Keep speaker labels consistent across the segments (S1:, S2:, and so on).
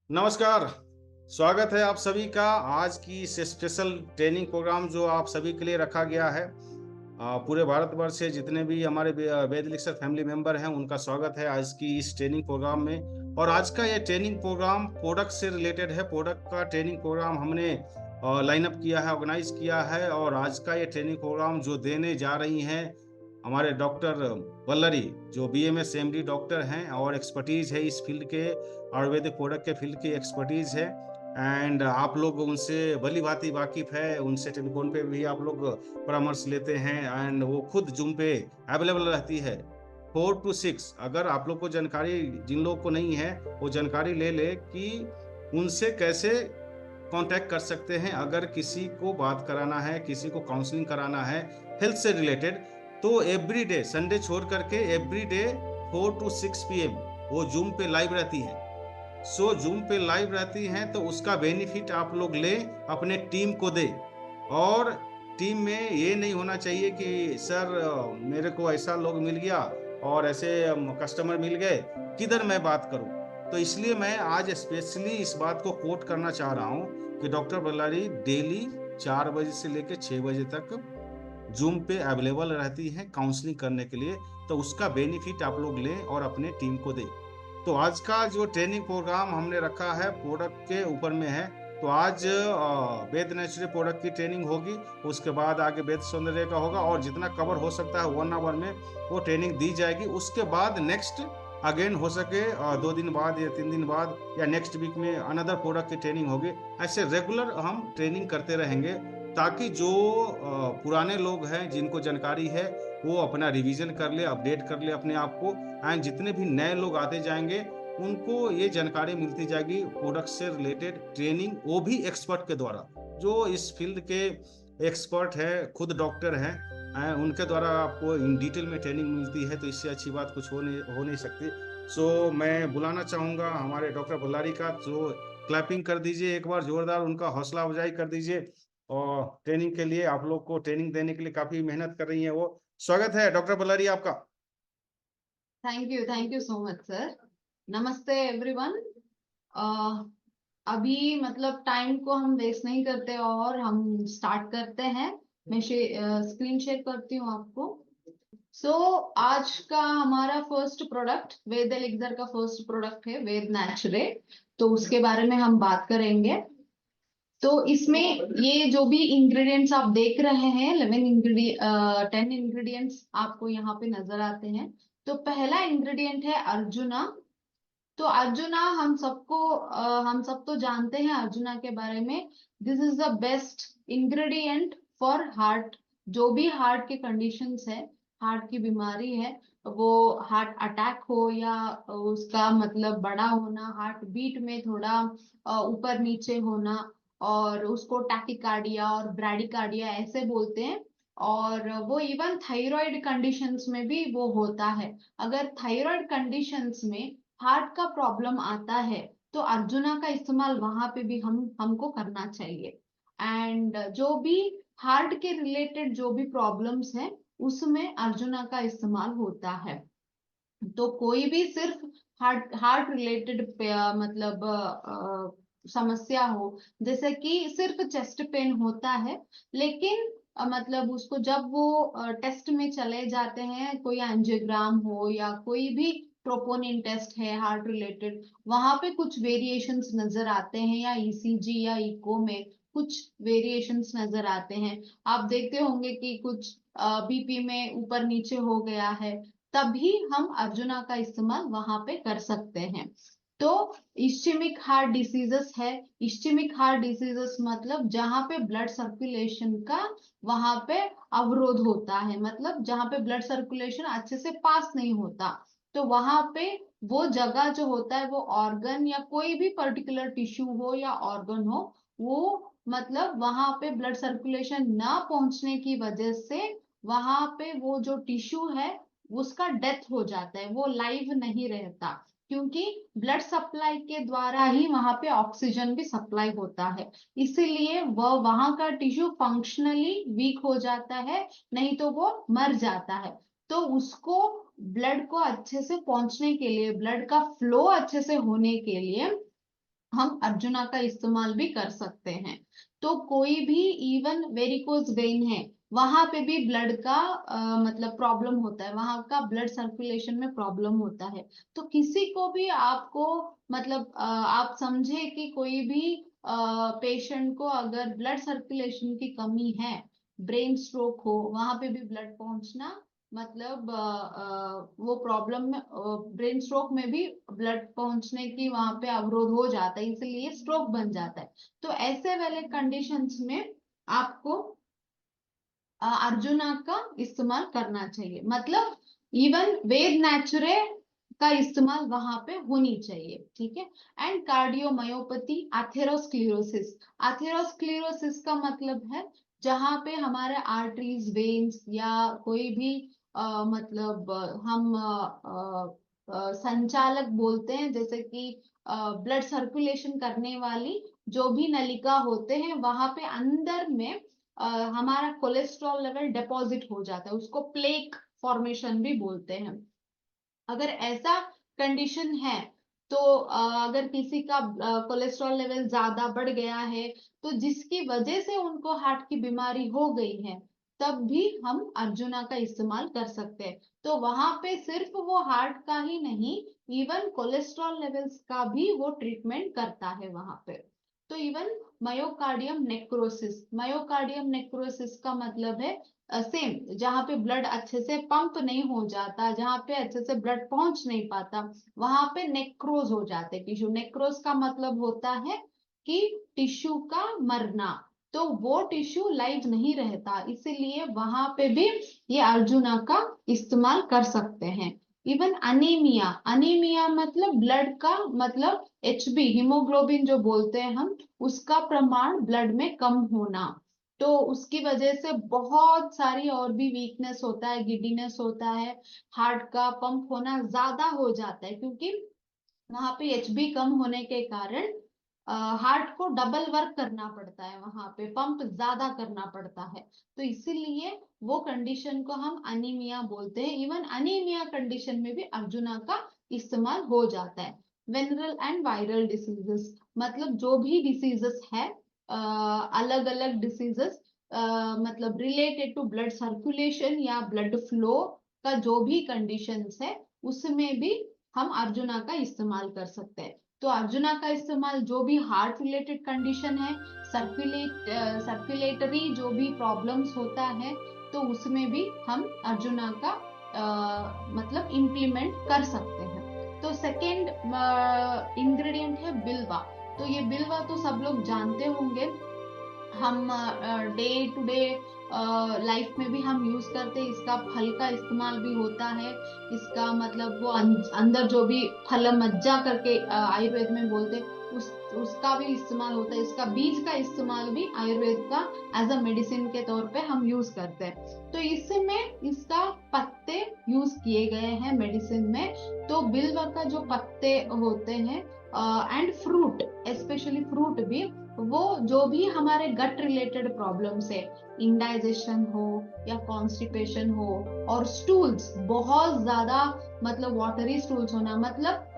S1: नमस्कार। स्वागत है आप सभी का आज की इस स्पेशल ट्रेनिंग प्रोग्राम जो आप सभी के लिए रखा गया है। पूरे भारतवर्ष से जितने भी हमारे वेद लिक्सर फैमिली मेंबर हैं उनका स्वागत है आज की इस ट्रेनिंग प्रोग्राम में। और आज का ये ट्रेनिंग प्रोग्राम प्रोडक्ट से रिलेटेड है। प्रोडक्ट का ट्रेनिंग प्रोग्राम हमने लाइनअप किया है, ऑर्गेनाइज किया है। और आज का ये ट्रेनिंग प्रोग्राम जो देने जा रही हैं हमारे डॉक्टर वल्लरी, जो बीएमएस एमडी डॉक्टर हैं और एक्सपर्टीज है इस फील्ड के, आयुर्वेदिक प्रोडक्ट के फील्ड की एक्सपर्टीज है। एंड आप लोग उनसे भली भांति वाकिफ है, उनसे टेलीफोन पे भी आप लोग परामर्श लेते हैं एंड वो खुद जूम पे अवेलेबल रहती है 4 to 6। अगर आप लोग को जानकारी, जिन लोग को नहीं है वो जानकारी ले ले कि उनसे कैसे कांटेक्ट कर सकते हैं। अगर किसी को बात कराना है, किसी को काउंसलिंग कराना है हेल्थ से रिलेटेड, तो एवरी डे, संडे छोड़ करके एवरी डे 4 to 6 PM वो जूम पे लाइव रहती है। सो जूम पे लाइव रहती हैं तो उसका बेनिफिट आप लोग लें, अपने टीम को दे। और टीम में ये नहीं होना चाहिए कि सर मेरे को ऐसा लोग मिल गया और ऐसे कस्टमर मिल गए, किधर मैं बात करूं। तो इसलिए मैं आज स्पेशली इस बात को कोट करना चाह रहा हूं कि डॉक्टर बल्लारी डेली 4 बजे से लेकर 6 बजे तक जूम पे अवेलेबल रहती हैं काउंसलिंग करने के लिए। तो उसका बेनिफिट आप लोग लें और अपने टीम को दें। तो आज का जो ट्रेनिंग प्रोग्राम हमने रखा है प्रोडक्ट के ऊपर में है। तो आज वेद नेचुरल प्रोडक्ट की ट्रेनिंग होगी, उसके बाद आगे वेद सौंदर्य का होगा और जितना कवर हो सकता है 1 आवर में वो ट्रेनिंग दी जाएगी। उसके बाद नेक्स्ट अगेन हो सके 2 दिन बाद या 3 दिन बाद या नेक्स्ट वीक में अनदर प्रोडक्ट की ट्रेनिंग होगी। ऐसे रेगुलर हम ट्रेनिंग करते रहेंगे ताकि जो पुराने लोग हैं जिनको जानकारी है वो अपना रिवीजन कर ले, अपडेट कर ले अपने आप को। एंड जितने भी नए लोग आते जाएंगे उनको ये जानकारी मिलती जाएगी प्रोडक्ट से रिलेटेड ट्रेनिंग, वो भी एक्सपर्ट के द्वारा, जो इस फील्ड के एक्सपर्ट है, खुद डॉक्टर हैं। उनके द्वारा आपको इन डिटेल में ट्रेनिंग मिलती है। तो इससे अच्छी बात कुछ हो नहीं सकती। सो मैं बुलाना चाहूंगा हमारे डॉक्टर भल्लारी का, जो क्लैपिंग कर दीजिए एक बार जोरदार, उनका हौसला अफजाई कर दीजिए। और ट्रेनिंग के लिए आप लोग को ट्रेनिंग देने के लिए काफी मेहनत कर रही है वो। स्वागत है डॉक्टर भल्लारी आपका।
S2: Thank you so much sir. नमस्ते एवरीवन। अभी मतलब टाइम को हम वेस्ट नहीं करते और हम स्टार्ट करते हैं। मैं स्क्रीन शेयर करती हूँ आपको। आज का हमारा फर्स्ट प्रोडक्ट वेद एलिक्सर का फर्स्ट प्रोडक्ट है वेद नेचुरे। तो उसके बारे में हम बात करेंगे। तो इसमें ये जो भी इंग्रेडिएंट्स आप देख रहे हैं 10 इंग्रेडिएंट्स आपको यहाँ पे नजर आते हैं। तो पहला इंग्रेडिएंट है अर्जुना। तो अर्जुना हम सब तो जानते हैं अर्जुना के बारे में। This is the best ingredient for heart. जो भी हार्ट के कंडीशंस है, हार्ट की बीमारी है, वो हार्ट अटैक हो या उसका मतलब बड़ा होना, हार्ट बीट में थोड़ा ऊपर नीचे होना, और उसको टैकिकार्डिया और ब्रैडिकार्डिया ऐसे बोलते हैं। और वो इवन थायराइड कंडीशंस में भी वो होता है। अगर थायराइड कंडीशंस में हार्ट का प्रॉब्लम आता है तो अर्जुना का इस्तेमाल वहां पे भी हमको करना चाहिए। एंड जो भी हार्ट के रिलेटेड जो भी प्रॉब्लम्स हैं उसमें अर्जुना का इस्तेमाल होता है। तो कोई भी सिर्फ हार्ट हार्ट रिलेटेड मतलब समस्या हो, जैसे कि सिर्फ चेस्ट पेन होता है, लेकिन मतलब उसको जब वो टेस्ट में चले जाते हैं, कोई एंजियोग्राम हो या कोई भी ट्रोपोनिन टेस्ट है हार्ट रिलेटेड, वहां पे कुछ वेरिएशंस नजर आते हैं, या ईसीजी या इको में कुछ वेरिएशंस नजर आते हैं। आप देखते होंगे कि कुछ बीपी में ऊपर नीचे हो गया है, तभी हम अर्जुना का इस्तेमाल वहां पे कर सकते हैं। तो इस्चेमिक हार्ट डिसीजेस है। इस्चेमिक हार्ट डिसीजेस मतलब जहां पे ब्लड सर्कुलेशन का वहां पे अवरोध होता है, मतलब जहां पे ब्लड सर्कुलेशन अच्छे से पास नहीं होता। तो वहां पे वो जगह जो होता है, वो ऑर्गन या कोई भी पर्टिकुलर टिश्यू हो या ऑर्गन हो, वो मतलब वहां पे ब्लड सर्कुलेशन ना पहुंचने की वजह से वहां पे वो जो टिश्यू है उसका डेथ हो जाता है, वो लाइव नहीं रहता। क्योंकि ब्लड सप्लाई के द्वारा ही वहां पे ऑक्सीजन भी सप्लाई होता है, इसीलिए वह वहां का टिश्यू फंक्शनली वीक हो जाता है, नहीं तो वो मर जाता है। तो उसको ब्लड को अच्छे से पहुंचने के लिए, ब्लड का फ्लो अच्छे से होने के लिए हम अर्जुना का इस्तेमाल भी कर सकते हैं। तो कोई भी इवन वेरिकोज वेन है, वहां पे भी ब्लड का मतलब प्रॉब्लम होता है, वहां का ब्लड सर्कुलेशन में प्रॉब्लम होता है। तो किसी को भी आपको मतलब आप समझे कि कोई भी पेशेंट को अगर ब्लड सर्कुलेशन की कमी है, ब्रेन स्ट्रोक हो, वहां पे भी ब्लड पहुंचना मतलब वो प्रॉब्लम में, ब्रेन स्ट्रोक में भी ब्लड पहुंचने की वहां पे अवरोध हो जाता है, इसलिए स्ट्रोक बन जाता है। तो ऐसे वाले कंडीशंस में आपको अर्जुना का इस्तेमाल करना चाहिए, मतलब इवन वेद नेचुरे का इस्तेमाल वहां पे होनी चाहिए, ठीक है। And cardiomyopathy, atherosclerosis. एथेरोस्क्लेरोसिस का मतलब है जहां पे हमारे आर्टरीज, वेन्स या कोई भी मतलब हम संचालक बोलते हैं, जैसे कि ब्लड सर्कुलेशन करने वाली जो भी नलिका होते हैं, वहां पे अंदर में हमारा कोलेस्ट्रॉल लेवल डिपॉजिट हो जाता है, उसको प्लेक फॉर्मेशन भी बोलते हैं। अगर ऐसा कंडीशन है, तो अगर किसी का कोलेस्ट्रॉल लेवल ज्यादा बढ़ गया है, तो जिसकी वजह से उनको हार्ट की बीमारी हो गई है, तब भी हम अर्जुना का इस्तेमाल कर सकते हैं। तो वहां पे सिर्फ वो हार्ट का ही नहीं, इवन कोलेस्ट्रॉल लेवल्स का भी वो ट्रीटमेंट करता है वहां पे। तो even myocardium necrosis, myocardium necrosis का मतलब है सेम, जहां पे ब्लड अच्छे से पंप नहीं हो जाता, जहां पे अच्छे से ब्लड पहुंच नहीं पाता, वहां पे नेक्रोज हो जाते टिश्यू। नेक्रोज का मतलब होता है कि टिश्यू का मरना, तो वो टिश्यू लाइव नहीं रहता, इसीलिए वहां पे भी ये अर्जुना का इस्तेमाल कर सकते हैं। इवन अनीमिया, अनीमिया मतलब ब्लड का मतलब एचबी, हीमोग्लोबिन जो बोलते हैं हम, उसका प्रमाण ब्लड में कम होना, तो उसकी वजह से बहुत सारी और भी वीकनेस होता है, गिडीनेस होता है, हार्ट का पंप होना ज्यादा हो जाता है, क्योंकि वहां पे एचबी कम होने के कारण हार्ट को डबल वर्क करना पड़ता है, वहां पे पंप ज्यादा करना पड़ता है। तो इसीलिए वो कंडीशन को हम अनीमिया बोलते हैं। इवन अनीमिया कंडीशन में भी अर्जुना का इस्तेमाल हो जाता है। वेनरल एंड वायरल डिसीजेस, मतलब जो भी डिसीजेस है, अलग अलग डिसीजेस मतलब रिलेटेड टू ब्लड सर्कुलेशन या ब्लड फ्लो का जो भी कंडीशंस है, उसमें भी हम अर्जुना का इस्तेमाल कर सकते हैं। तो अर्जुना का इस्तेमाल जो भी हार्ट रिलेटेड कंडीशन है, सर्कुलेटरी जो भी प्रॉब्लम्स होता है, तो उसमें भी हम अर्जुना का मतलब इम्प्लीमेंट कर सकते हैं। तो सेकेंड इंग्रेडिएंट है बिल्वा। तो ये बिल्वा तो सब लोग जानते होंगे, हम डे टू डे लाइफ में भी हम यूज करते हैं, इसका फल का इस्तेमाल भी होता है। इसका मतलब वो अंदर जो भी फल मज्जा करके आयुर्वेद में बोलते हैं, उसका भी इस्तेमाल होता है। इसका बीज का इस्तेमाल भी आयुर्वेद का एज अ मेडिसिन के तौर पे हम यूज करते हैं। तो इसमें इसका पत्ते यूज किए गए हैं मेडिसिन में। तो बिल्व का जो पत्ते होते हैं एंड फ्रूट, स्पेशली फ्रूट भी, वो जो भी हमारे गट रिलेटेड प्रॉब्लम्स है, इंडाइजेशन हो या कॉन्स्टिपेशन हो, और स्टूल्स बहुत ज्यादा मतलब वाटरी स्टूल्स होना, मतलब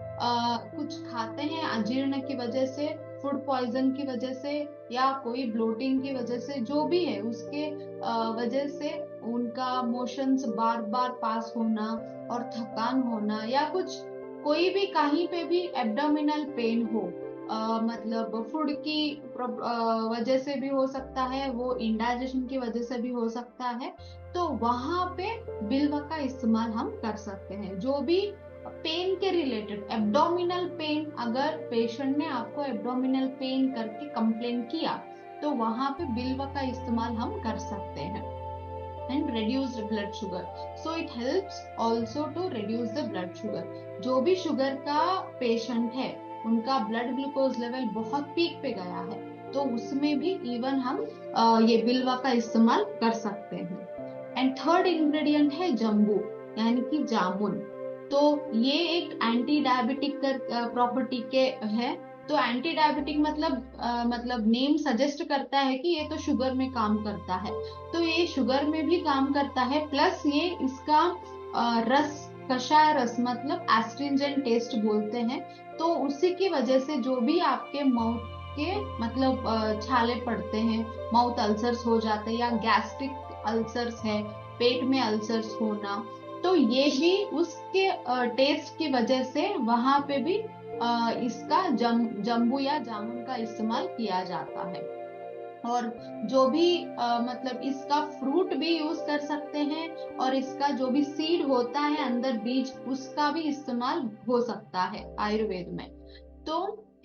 S2: कुछ खाते हैं अजीर्ण की वजह से, फूड पॉइजन की वजह से, या कोई ब्लोटिंग की वजह से, जो भी है उसके वजह से उनका मोशंस बार बार पास होना और थकान होना, या कुछ कोई भी कहीं पे भी एब्डोमिनल पेन हो, मतलब फूड की वजह से भी हो सकता है, वो इंडाइजेशन की वजह से भी हो सकता है, तो वहां पे बिल्व का इस्तेमाल हम कर सकते हैं। जो भी पेन के रिलेटेड, एब्डोमिनल पेन, अगर पेशेंट ने आपको एब्डोमिनल पेन करके कंप्लेन किया, तो वहां पे बिल्व का इस्तेमाल हम कर सकते हैं। And reduced blood sugar, so it helps also to reduce the blood sugar। जो भी शुगर का पेशेंट है, उनका ब्लड ग्लूकोज लेवल बहुत पीक पे गया है, तो उसमें भी इवन हम ये बिल्वा का इस्तेमाल कर सकते हैं। एंड थर्ड इंग्रेडिएंट है जम्बू, यानी कि जामुन। तो ये एक एंटी डायबिटिक प्रॉपर्टी के है। तो एंटी डायबिटिक मतलब नेम सजेस्ट करता है कि ये तो शुगर में काम करता है, तो ये शुगर में भी काम करता है, प्लस ये इसका रस, कषाय रस मतलब एस्ट्रिंजेंट टेस्ट बोलते हैं, तो उसी की वजह से जो भी आपके माउथ के मतलब छाले पड़ते हैं, माउथ अल्सर्स हो जाते हैं या गैस्ट्रिक अल्सर्स है, पेट में अल्सर्स होना, तो ये भी उसके टेस्ट की वजह से वहां पे भी इसका जम्बू या जामुन का इस्तेमाल किया जाता है। और जो भी मतलब इसका फ्रूट भी यूज कर सकते हैं, और इसका जो भी सीड होता है अंदर बीज, उसका भी इस्तेमाल हो सकता है आयुर्वेद में। तो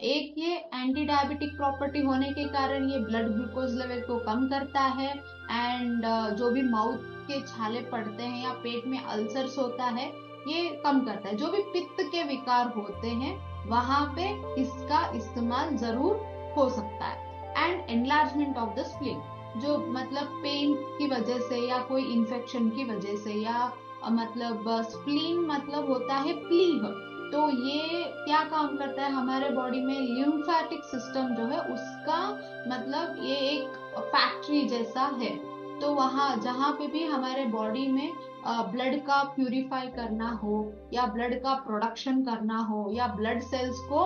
S2: एक ये एंटी डायबिटिक प्रॉपर्टी होने के कारण ये ब्लड ग्लूकोज लेवल को कम करता है, एंड जो भी माउथ के छाले पड़ते हैं या पेट में अल्सर्स होता है ये कम करता है। जो भी पित्त के विकार होते हैं वहां पे इसका इस्तेमाल जरूर हो सकता है। And enlargement of the spleen, जो मतलब पेन की वजह से या कोई इन्फेक्शन की वजह से या मतलब स्प्लीन मतलब होता है प्लीह, तो ये क्या काम करता है हमारे बॉडी में, लिम्फेटिक सिस्टम जो है उसका मतलब ये एक फैक्ट्री जैसा है। तो वहां जहां पे भी हमारे बॉडी में ब्लड का प्यूरिफाई करना हो या ब्लड का प्रोडक्शन करना हो या ब्लड सेल्स को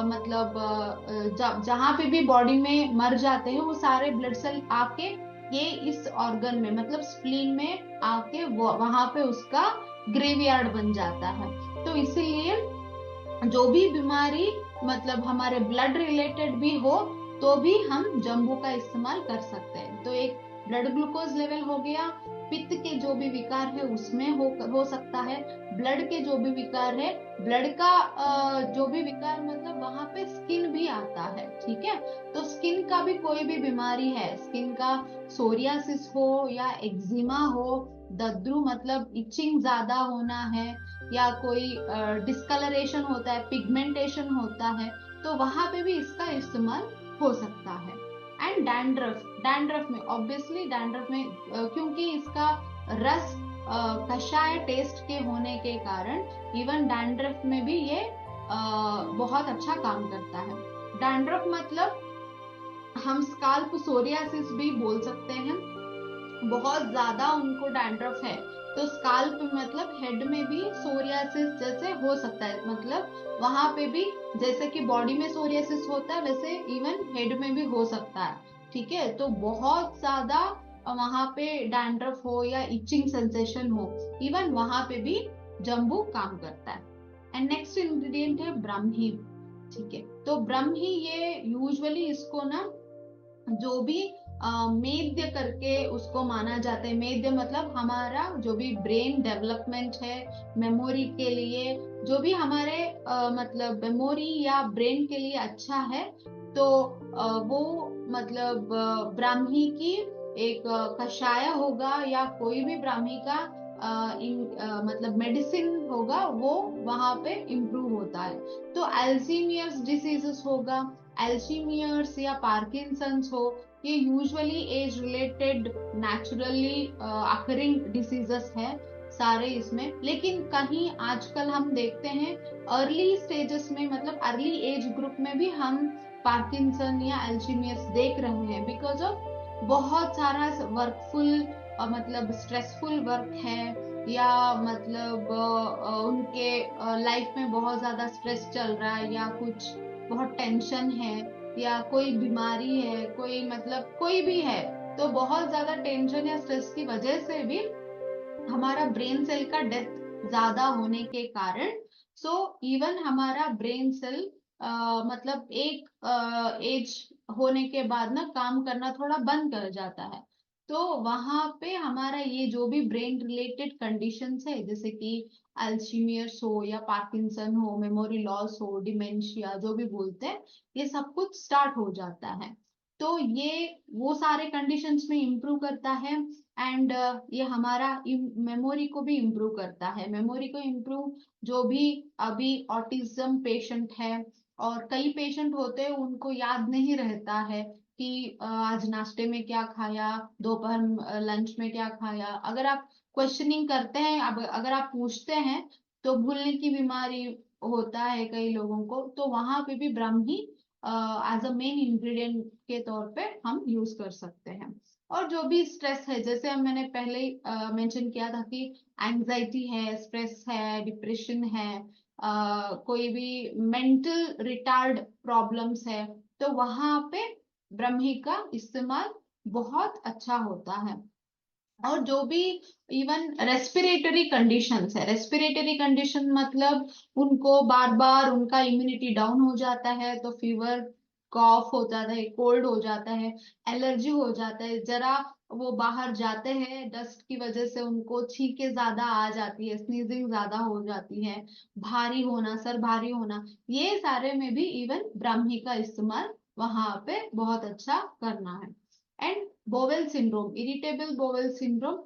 S2: मतलब जहां पे भी बॉडी में मर जाते हैं वो सारे ब्लड सेल आके ये इस ऑर्गन में मतलब स्प्लीन में आके वहां पे उसका ग्रेवयार्ड बन जाता है। तो इसीलिए जो भी बीमारी मतलब हमारे ब्लड रिलेटेड भी हो तो भी हम जम्बू का इस्तेमाल कर सकते हैं। तो एक ब्लड ग्लूकोज लेवल हो गया, पित्त के जो भी विकार है उसमें हो सकता है, ब्लड के जो भी विकार है, ब्लड का जो भी विकार मतलब वहां पे स्किन भी आता है, ठीक है। तो स्किन का भी कोई भी बीमारी है, स्किन का सोरियासिस हो या एक्जिमा हो, दद्रू मतलब इचिंग ज्यादा होना है, या कोई डिस्कलरेशन होता है, पिगमेंटेशन होता है, तो वहां पे भी इसका इस्तेमाल हो सकता है। एंड डैंड्रफ, डैंड्रफ में ऑब्वियसली डैंड्रफ में क्योंकि इसका रस कषाय टेस्ट के होने के कारण इवन डैंड्रफ में भी ये बहुत अच्छा काम करता है। डैंड्रफ मतलब हम स्काल्प सोरियासिस भी बोल सकते हैं, बहुत ज्यादा उनको डैंड्रफ है तो स्काल्प मतलब हेड में भी सोरियासिस जैसे हो सकता है, मतलब वहां पे भी जैसे कि बॉडी में सोरियासिस होता है वैसे इवन हेड में भी हो सकता है, ठीक है। तो बहुत ज्यादा वहां पे डैंड्रफ हो या इचिंग सेंसेशन हो, इवन वहां पे भी जम्बू काम करता है। एंड नेक्स्ट इंग्रेडिएंट है ब्राह्मी, ठीक है। तो ब्राह्मी ये यूजुअली इसको ना जो भी मेद्य करके उसको माना जाता है। मेद्य मतलब हमारा जो भी ब्रेन डेवलपमेंट है, मेमोरी के लिए जो भी हमारे मतलब मेमोरी या ब्रेन के लिए अच्छा है, तो वो मतलब ब्राह्मी की एक कषाय होगा या कोई भी ब्राह्मी का मतलब मेडिसिन होगा वो वहां पे इम्प्रूव होता है। तो अल्जीमियर्स डिसीजेस होगा, अल्जीमियर्स या पार्किंसंस हो, ये usually age related naturally occurring diseases है सारे इसमें। लेकिन कहीं आजकल हम देखते हैं अर्ली स्टेजेस में मतलब अर्ली एज ग्रुप में भी हम पार्किंसन या अल्जीमियर्स देख रहे हैं, बिकॉज ऑफ बहुत सारा वर्कफुल मतलब स्ट्रेसफुल वर्क है, या मतलब उनके लाइफ में बहुत ज्यादा स्ट्रेस चल रहा है या कुछ बहुत टेंशन है या कोई बीमारी है, कोई मतलब कोई भी है, तो बहुत ज्यादा टेंशन या स्ट्रेस की वजह से भी हमारा ब्रेन सेल का डेथ ज्यादा होने के कारण सो इवन हमारा ब्रेन सेल मतलब एक एज होने के बाद ना काम करना थोड़ा बंद कर जाता है। तो वहां पे हमारा ये जो भी ब्रेन रिलेटेड कंडीशंस है जैसे कि अल्जीमियर्स हो या पार्किंसन हो, मेमोरी लॉस हो, डिमेंशिया जो भी बोलते हैं, ये सब कुछ स्टार्ट हो जाता है। तो ये वो सारे कंडीशंस में इम्प्रूव करता है। एंड ये हमारा मेमोरी को भी इम्प्रूव करता है। मेमोरी को इम्प्रूव जो भी अभी ऑटिज्म पेशेंट है और कई पेशेंट होते हैं उनको याद नहीं रहता है कि आज नाश्ते में क्या खाया, दोपहर लंच में क्या खाया। अगर आप क्वेश्चनिंग करते हैं, अब अगर आप पूछते हैं तो भूलने की बीमारी होता है कई लोगों को, तो वहां पे भी brahmi as a main ingredient के तौर पे हम यूज कर सकते हैं। और जो भी स्ट्रेस है जैसे मैंने पहले ही मेंशन किया था कि एंजाइटी है, स्ट्रेस है, डिप्रेशन है, कोई भी मेंटल रिटार्ड प्रॉब्लम्स है, तो वहां पे ब्रह्मी का इस्तेमाल बहुत अच्छा होता है। और जो भी इवन रेस्पिरेटरी कंडीशंस है, रेस्पिरेटरी कंडीशन मतलब उनको बार बार उनका इम्यूनिटी डाउन हो जाता है, तो फीवर, कॉफ हो जाता है, कोल्ड हो जाता है, एलर्जी हो जाता है, जरा वो बाहर जाते हैं डस्ट की वजह से उनको छींके ज्यादा आ जाती है, स्नीजिंग ज्यादा हो जाती है, भारी होना, सर भारी होना, ये सारे में भी इवन ब्राह्मी का इस्तेमाल वहां पे बहुत अच्छा करना है। And bowel syndrome, irritable bowel syndrome,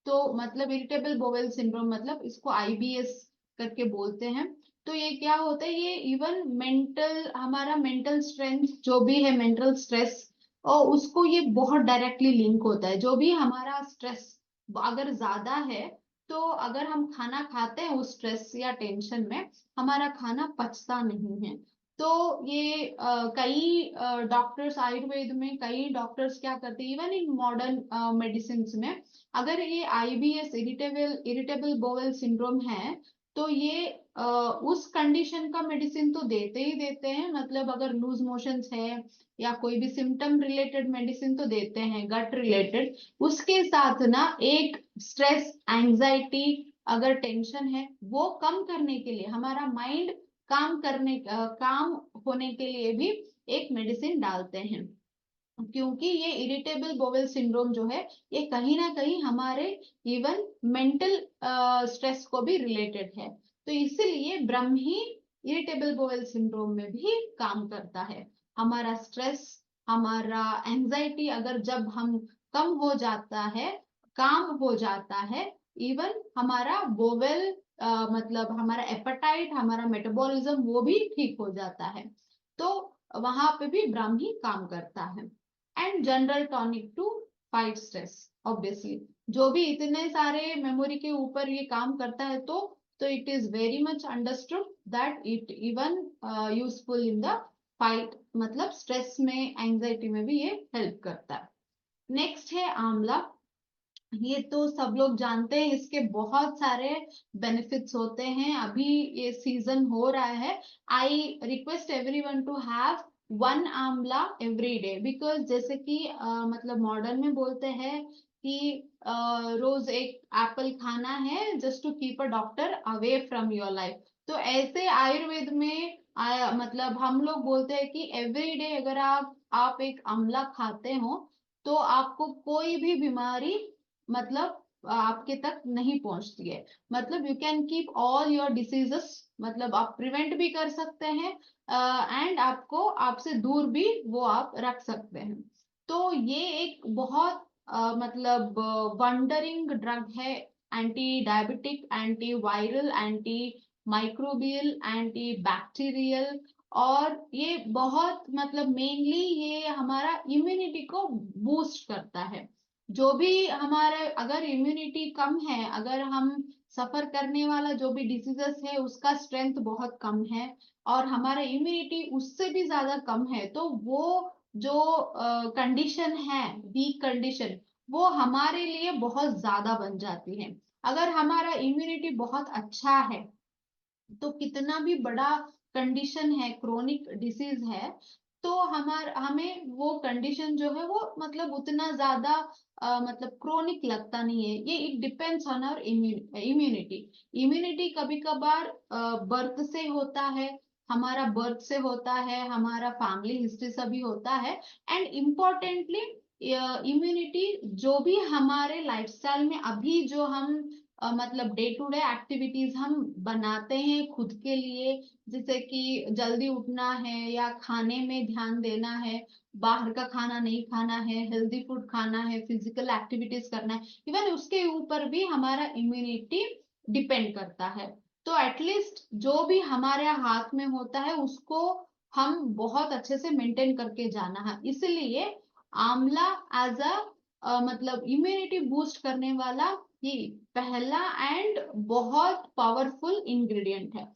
S2: तो मतलब इरिटेबल बोवेल सिंड्रोम मतलब इसको आईबीएस करके बोलते हैं। तो ये क्या होता है, ये इवन मेंटल, हमारा मेंटल स्ट्रेंथ जो भी है, मेंटल स्ट्रेस, और उसको ये बहुत डायरेक्टली लिंक होता है। जो भी हमारा स्ट्रेस अगर ज्यादा है, तो अगर हम खाना खाते हैं उस स्ट्रेस या टेंशन में, हमारा खाना पचता नहीं है। तो ये कई डॉक्टर्स, आयुर्वेद में कई डॉक्टर्स क्या करते हैं, इवन इन मॉडर्न मेडिसिन में, अगर ये आईबीएस, इरिटेबल बोवेल सिंड्रोम है, तो ये उस कंडीशन का मेडिसिन तो देते ही देते हैं, मतलब अगर लूज मोशंस है या कोई भी सिम्टम रिलेटेड मेडिसिन तो देते हैं, गट रिलेटेड। उसके साथ ना एक स्ट्रेस, एंजाइटी, अगर टेंशन है, वो कम करने के लिए, हमारा माइंड काम होने के लिए भी एक मेडिसिन डालते हैं। क्योंकि ये इरिटेबल बोवेल सिंड्रोम जो है, ये कहीं ना कहीं हमारे इवन मेंटल स्ट्रेस को भी रिलेटेड है। तो इसीलिए ब्रह्मी इरिटेबल बोवेल सिंड्रोम में भी काम करता है। हमारा स्ट्रेस, हमारा एंजाइटी अगर जब हम कम हो जाता है, काम हो जाता है, इवन हमारा बोवेल मतलब हमारा एपेटाइट, हमारा मेटाबॉलिज्म वो भी ठीक हो जाता है। तो वहां पे भी ब्राह्मी काम करता है। And general tonic to fight stress, obviously जो भी इतने सारे मेमोरी के ऊपर ये काम करता है, तो it is very much understood that it even useful in the fight, मतलब स्ट्रेस में, एंजाइटी में भी ये हेल्प करता है। नेक्स्ट है आंवला। ये तो सब लोग जानते हैं, इसके बहुत सारे बेनिफिट्स होते हैं। अभी ये सीजन हो रहा है, I request everyone to have one amla every day, because जैसे कि मतलब मॉडर्न में बोलते हैं कि रोज एक एप्पल खाना है, just to keep a doctor away from your life. तो ऐसे आयुर्वेद में मतलब हम लोग बोलते हैं कि एवरी डे अगर आप एक आंवला खाते हो, तो आपको कोई भी बीमारी मतलब आपके तक नहीं पहुंचती है। मतलब you can keep all your diseases, मतलब आप प्रिवेंट भी कर सकते हैं, एंड आपको आपसे दूर भी वो आप रख सकते हैं। तो ये एक बहुत मतलब वंडरिंग ड्रग है, anti diabetic, anti viral, anti microbial, anti bacterial. और ये बहुत मतलब मेनली ये हमारा इम्यूनिटी को बूस्ट करता है। जो भी हमारे अगर इम्यूनिटी कम है, अगर हम सफर करने वाला जो भी डिसीजेस है उसका स्ट्रेंथ बहुत कम है, और हमारा इम्यूनिटी उससे भी ज्यादा कम है, तो वो जो कंडीशन है, वीक कंडीशन, वो हमारे लिए बहुत ज्यादा बन जाती है। अगर हमारा इम्यूनिटी बहुत अच्छा है, तो कितना भी बड़ा कंडीशन है, क्रोनिक डिसीज है, तो हमें वो कंडीशन जो है वो मतलब उतना ज्यादा मतलब क्रोनिक लगता नहीं है। ये it depends on our immunity. Immunity कभी कभार बर्थ से होता है, हमारा बर्थ से होता है, हमारा फैमिली हिस्ट्री से भी होता है। एंड इम्पोर्टेंटली इम्यूनिटी जो भी हमारे लाइफस्टाइल में अभी जो हम मतलब डे टू डे एक्टिविटीज हम बनाते हैं खुद के लिए, जैसे कि जल्दी उठना है या खाने में ध्यान देना है, बाहर का खाना नहीं खाना है, हेल्दी फूड खाना है, फिजिकल एक्टिविटीज करना है, इवन उसके ऊपर भी हमारा इम्यूनिटी डिपेंड करता है। तो एटलीस्ट जो भी हमारे हाथ में होता है उसको हम बहुत अच्छे से मेंटेन करके जाना है। इसलिए आंवला एज अ मतलब इम्यूनिटी बूस्ट करने वाला ये पहला एंड बहुत पावरफुल इंग्रेडिएंट है।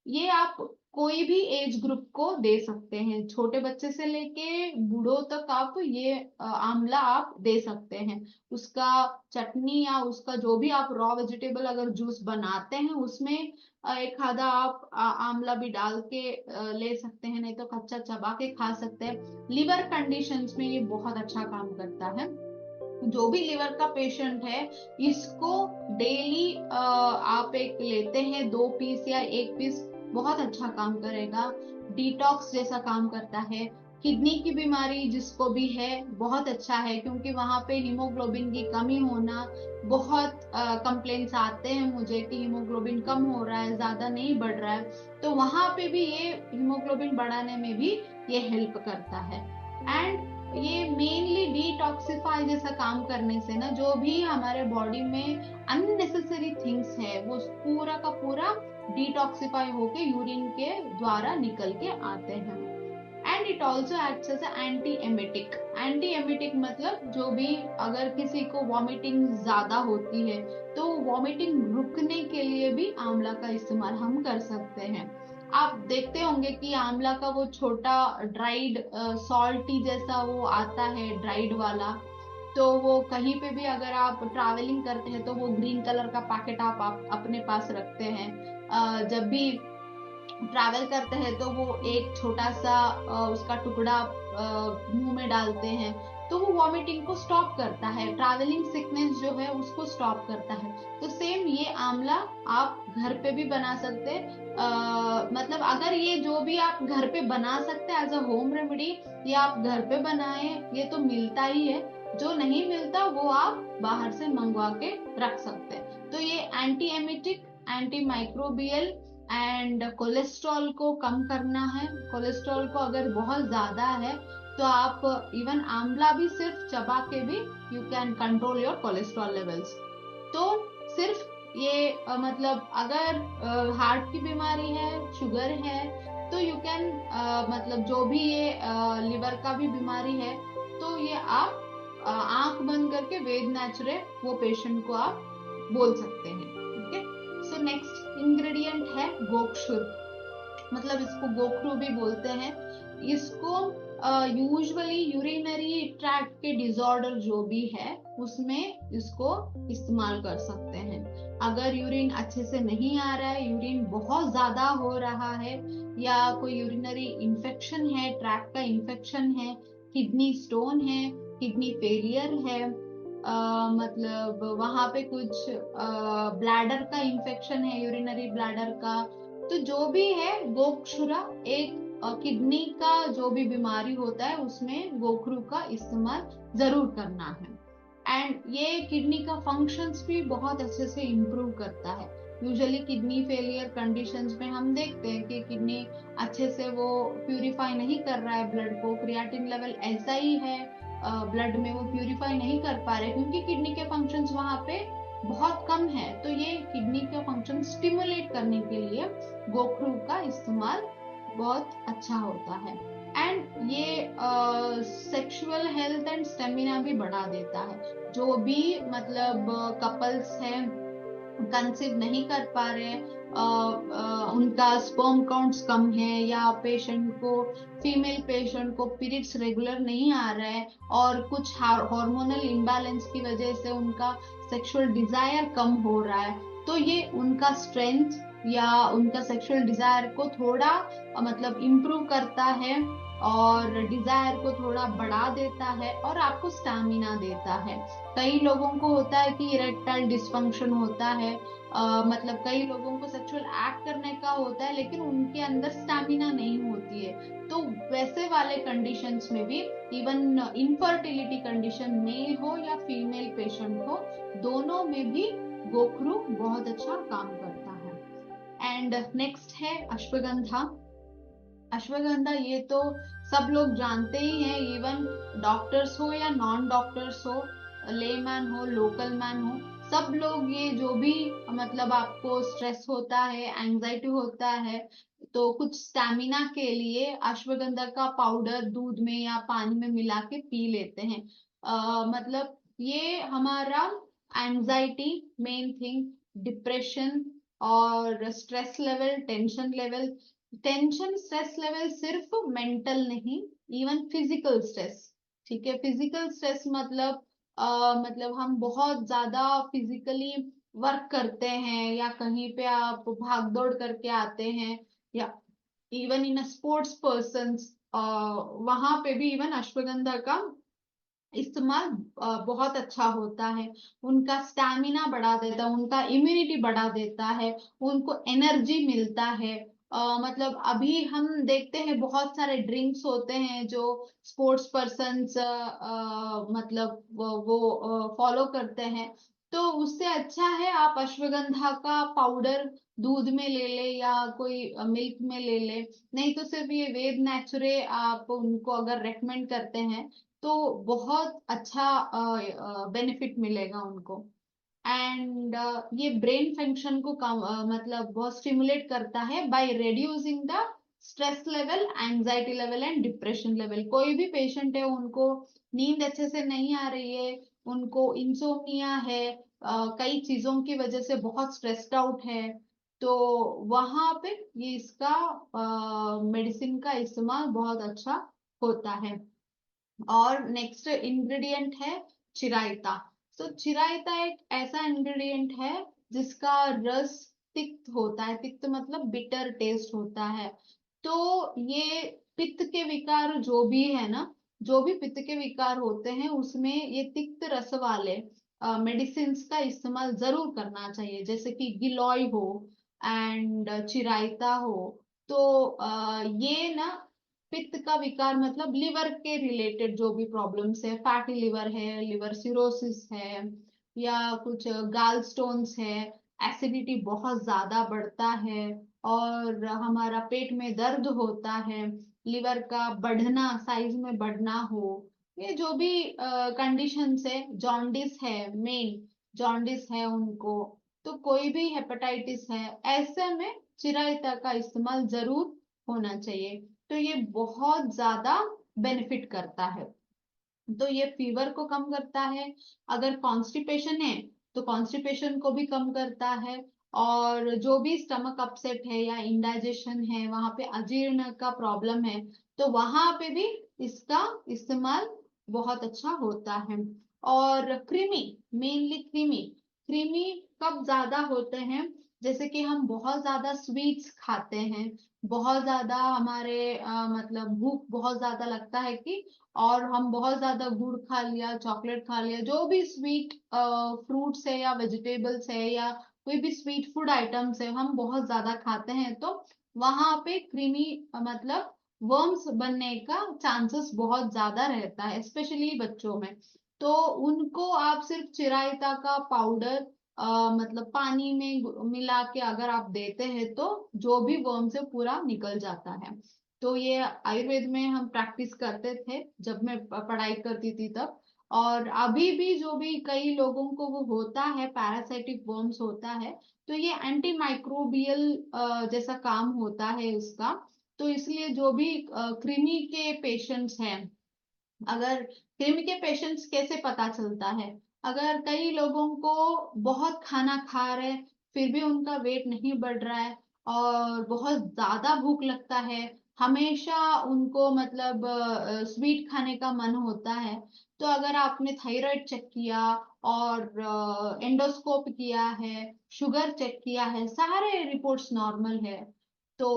S2: ये आप कोई भी एज ग्रुप को दे सकते हैं, छोटे बच्चे से लेके बूढ़ों तक आप ये आंवला आप दे सकते हैं। उसका चटनी या उसका जो भी आप रॉ वेजिटेबल अगर जूस बनाते हैं उसमें एक आधा आप आंवला भी डाल के ले सकते हैं, नहीं तो कच्चा चबा के खा सकते हैं। लिवर कंडीशंस में ये बहुत अच्छा काम करता है। जो भी लिवर का पेशेंट है, इसको डेली आप एक लेते हैं 2 पीस या 1 पीस, बहुत अच्छा काम करेगा। डिटॉक्स जैसा काम करता है। किडनी की बीमारी जिसको भी है बहुत अच्छा है, क्योंकि वहां पे हीमोग्लोबिन की कमी होना, बहुत कंप्लेंट्स आते हैं मुझे कि हीमोग्लोबिन कम हो रहा है, ज्यादा नहीं बढ़ रहा है, तो वहां पे भी ये हीमोग्लोबिन बढ़ाने में भी ये हेल्प करता है। एंड ये मेनली डिटॉक्सिफाई जैसा काम करने से ना, जो भी हमारे बॉडी में अननेसेसरी थिंग्स है वो पूरा का पूरा डिटॉक्सिफाई होके यूरिन के द्वारा निकल के आते हैं। And it also acts as anti emetic. Anti emetic मतलब जो भी अगर किसी को वॉमिटिंग ज्यादा होती है तो वॉमिटिंग रुकने के लिए भी आंवला का इस्तेमाल हम कर सकते हैं। आप देखते होंगे कि आंवला का वो छोटा ड्राइड सॉल्टी जैसा वो आता है, ड्राइड वाला, तो वो कहीं पे भी अगर आप ट्रैवलिंग करते हैं तो वो ग्रीन कलर का पैकेट आप अपने पास रखते हैं। जब भी ट्रैवल करते हैं तो वो एक छोटा सा उसका टुकड़ा मुंह में डालते हैं, तो वो वॉमिटिंग को स्टॉप करता है, ट्रैवलिंग सिकनेस जो है उसको स्टॉप करता है। तो सेम ये आंवला आप घर पे भी बना सकते हैं। मतलब अगर ये जो भी आप घर पे बना सकते हैं एज अ होम रेमेडी, ये आप घर पे बनाए, ये तो मिलता ही है। जो नहीं मिलता वो आप बाहर से मंगवा के रख सकते हैं। तो ये anti emetic, anti microbial and cholesterol को कम करना है। कोलेस्ट्रॉल को अगर बहुत ज्यादा है तो आप इवन आंवला भी सिर्फ चबा के भी you can control your cholesterol levels. तो सिर्फ ये मतलब अगर हार्ट की बीमारी है, शुगर है, तो यू कैन मतलब जो भी ये लिवर का भी बीमारी है, तो ये आप आंख बंद करके वेद नेचुरे वो पेशेंट को आप बोल सकते हैं। ओके, सो नेक्स्ट इंग्रेडिएंट है गोक्षुर, मतलब इसको गोखरू भी बोलते हैं। इसको यूजुअली यूरिनरी ट्रैक्ट के डिसऑर्डर जो भी है उसमें इसको इस्तेमाल कर सकते हैं। अगर यूरिन अच्छे से नहीं आ रहा है, यूरिन बहुत ज्यादा हो रहा है, या कोई यूरिनरी इंफेक्शन है, ट्रैक्ट का इंफेक्शन है, किडनी स्टोन है, किडनी फेलियर है, मतलब वहां पे कुछ ब्लैडर का इंफेक्शन है, यूरिनरी ब्लैडर का, तो जो भी है गोक्षुरा एक किडनी का जो भी बीमारी होता है उसमें गोखरू का इस्तेमाल जरूर करना है। एंड ये किडनी का फंक्शंस भी बहुत अच्छे से इम्प्रूव करता है। यूजुअली किडनी फेलियर कंडीशंस में हम देखते हैं कि किडनी अच्छे से वो प्यूरिफाई नहीं कर रहा है ब्लड को, क्रिएटिन लेवल ऐसा ही है ब्लड में, वो प्यूरिफाई नहीं कर पा रहे क्योंकि किडनी के फंक्शंस वहां पे बहुत कम है। तो ये किडनी का फंक्शन स्टिमुलेट करने के लिए गोखरू का इस्तेमाल बहुत अच्छा होता है। एंड ये सेक्सुअल हेल्थ एंड स्टेमिना भी बढ़ा देता है। जो भी मतलब कपल्स हैं कंसीव नहीं कर पा रहे, उनका स्पर्म काउंट्स कम है, या पेशेंट को, फीमेल पेशेंट को पीरियड्स रेगुलर नहीं आ रहा है और कुछ हार्मोनल इम्बैलेंस की वजह से उनका सेक्सुअल डिजायर कम हो रहा है, तो ये उनका स्ट्रेंथ या उनका सेक्सुअल डिजायर को थोड़ा मतलब इम्प्रूव करता है और डिजायर को थोड़ा बढ़ा देता है और आपको स्टैमिना देता है। कई लोगों को होता है कि इरेक्टाइल डिस्फंक्शन होता है, मतलब कई लोगों को सेक्सुअल एक्ट करने का होता है लेकिन उनके अंदर स्टैमिना नहीं होती है, तो वैसे वाले कंडीशंस में भी, इवन इनफर्टिलिटी कंडीशन मेल हो या फीमेल पेशेंट हो, दोनों में भी गोखरू बहुत अच्छा काम करता है। एंड नेक्स्ट है अश्वगंधा। अश्वगंधा ये तो सब लोग जानते ही हैं, इवन डॉक्टर्स हो या नॉन डॉक्टर्स हो, लेमैन हो, लोकल मैन हो, सब लोग ये जो भी मतलब आपको स्ट्रेस होता है, एंजाइटी होता है, तो कुछ स्टैमिना के लिए अश्वगंधा का पाउडर दूध में या पानी में मिला के पी लेते हैं। मतलब ये हमारा एंजाइटी, मेन थिंग, डिप्रेशन और stress level, tension level, tension stress level सिर्फ मेंटल नहीं, इवन फिजिकल स्ट्रेस, ठीक है। फिजिकल स्ट्रेस मतलब मतलब हम बहुत ज्यादा फिजिकली वर्क करते हैं, या कहीं पे आप भाग दौड़ करके आते हैं, या इवन इन स्पोर्ट्स पर्सन, वहां पे भी इवन अश्वगंधा का इस्तेमाल बहुत अच्छा होता है। उनका स्टैमिना बढ़ा देता है, उनका इम्यूनिटी बढ़ा देता है, उनको एनर्जी मिलता है। मतलब अभी हम देखते हैं बहुत सारे ड्रिंक्स होते हैं जो स्पोर्ट्स पर्सन्स मतलब वो फॉलो करते हैं। तो उससे अच्छा है आप अश्वगंधा का पाउडर दूध में ले ले, या कोई मिल्क में ले ले। नहीं तो सिर्फ ये वेद नेचुरे आप उनको अगर रेकमेंड करते हैं तो बहुत अच्छा बेनिफिट मिलेगा उनको। एंड ये ब्रेन फंक्शन को कम मतलब बहुत स्टिमुलेट करता है by reducing the stress level, anxiety level and depression level. कोई भी पेशेंट है उनको नींद अच्छे से नहीं आ रही है, उनको इंसोम्निया है, कई चीजों की वजह से बहुत स्ट्रेस्ड आउट है, तो वहां पे ये इसका मेडिसिन का इस्तेमाल बहुत अच्छा होता है। और नेक्स्ट इंग्रेडिएंट है चिरायता। तो चिरायता एक ऐसा इंग्रेडिएंट है जिसका रस तिक्त होता है। तिक्त मतलब बिटर टेस्ट होता है। तो ये पित्त के विकार जो भी है ना, जो भी पित्त के विकार होते हैं उसमें ये तिक्त रस वाले मेडिसिन का इस्तेमाल जरूर करना चाहिए, जैसे कि गिलोय हो एंड चिरायता हो। तो ये ना पित्त का विकार मतलब लिवर के रिलेटेड जो भी प्रॉब्लम्स है, फैटी लिवर है, लिवर सिरोसिस है, या कुछ गाल स्टोन्स है, एसिडिटी बहुत ज्यादा बढ़ता है, और हमारा पेट में दर्द होता है, लिवर का बढ़ना, साइज में बढ़ना हो, ये जो भी कंडीशंस है, जॉन्डिस है, मेन जॉन्डिस है उनको, तो कोई भी हेपेटाइटिस है, ऐसे में चिरायता का इस्तेमाल जरूर होना चाहिए। तो ये बहुत ज्यादा बेनिफिट करता है। तो ये फीवर को कम करता है, अगर कॉन्स्टिपेशन है तो कॉन्स्टिपेशन को भी कम करता है, और जो भी स्टमक अपसेट है या इंडाइजेशन है, वहां पे अजीर्ण का प्रॉब्लम है, तो वहां पे भी इसका इस्तेमाल बहुत अच्छा होता है। और कृमि, मेनली कृमि, कृमि कब ज्यादा होते हैं, जैसे कि हम बहुत ज्यादा स्वीट्स खाते हैं, बहुत ज्यादा हमारे मतलब भूख बहुत ज्यादा लगता है कि, और हम बहुत ज्यादा गुड़ खा लिया, चॉकलेट खा लिया, जो भी स्वीट फ्रूट्स है या वेजिटेबल्स है या कोई भी स्वीट फूड आइटम्स है हम बहुत ज्यादा खाते हैं, तो वहां पे कृमि मतलब वर्म्स बनने का चांसेस बहुत ज्यादा रहता है, स्पेशली बच्चों में। तो उनको आप सिर्फ चिरायता का पाउडर मतलब पानी में मिला के अगर आप देते हैं तो जो भी वर्म से पूरा निकल जाता है। तो ये आयुर्वेद में हम प्रैक्टिस करते थे जब मैं पढ़ाई करती थी तब। और अभी भी जो भी कई लोगों को वो होता है, पैरासाइटिक वर्म्स होता है, तो ये एंटी माइक्रोबियल जैसा काम होता है उसका। तो इसलिए जो भी कृमि के पेशेंट्स हैं, अगर कृमि के पेशेंट्स कैसे पता चलता है, अगर कई लोगों को बहुत खाना खा रहे फिर भी उनका वेट नहीं बढ़ रहा है, और बहुत ज्यादा भूख लगता है, हमेशा उनको मतलब स्वीट खाने का मन होता है, तो अगर आपने थायराइड चेक किया और एंडोस्कोप किया है, शुगर चेक किया है, सारे रिपोर्ट्स नॉर्मल है, तो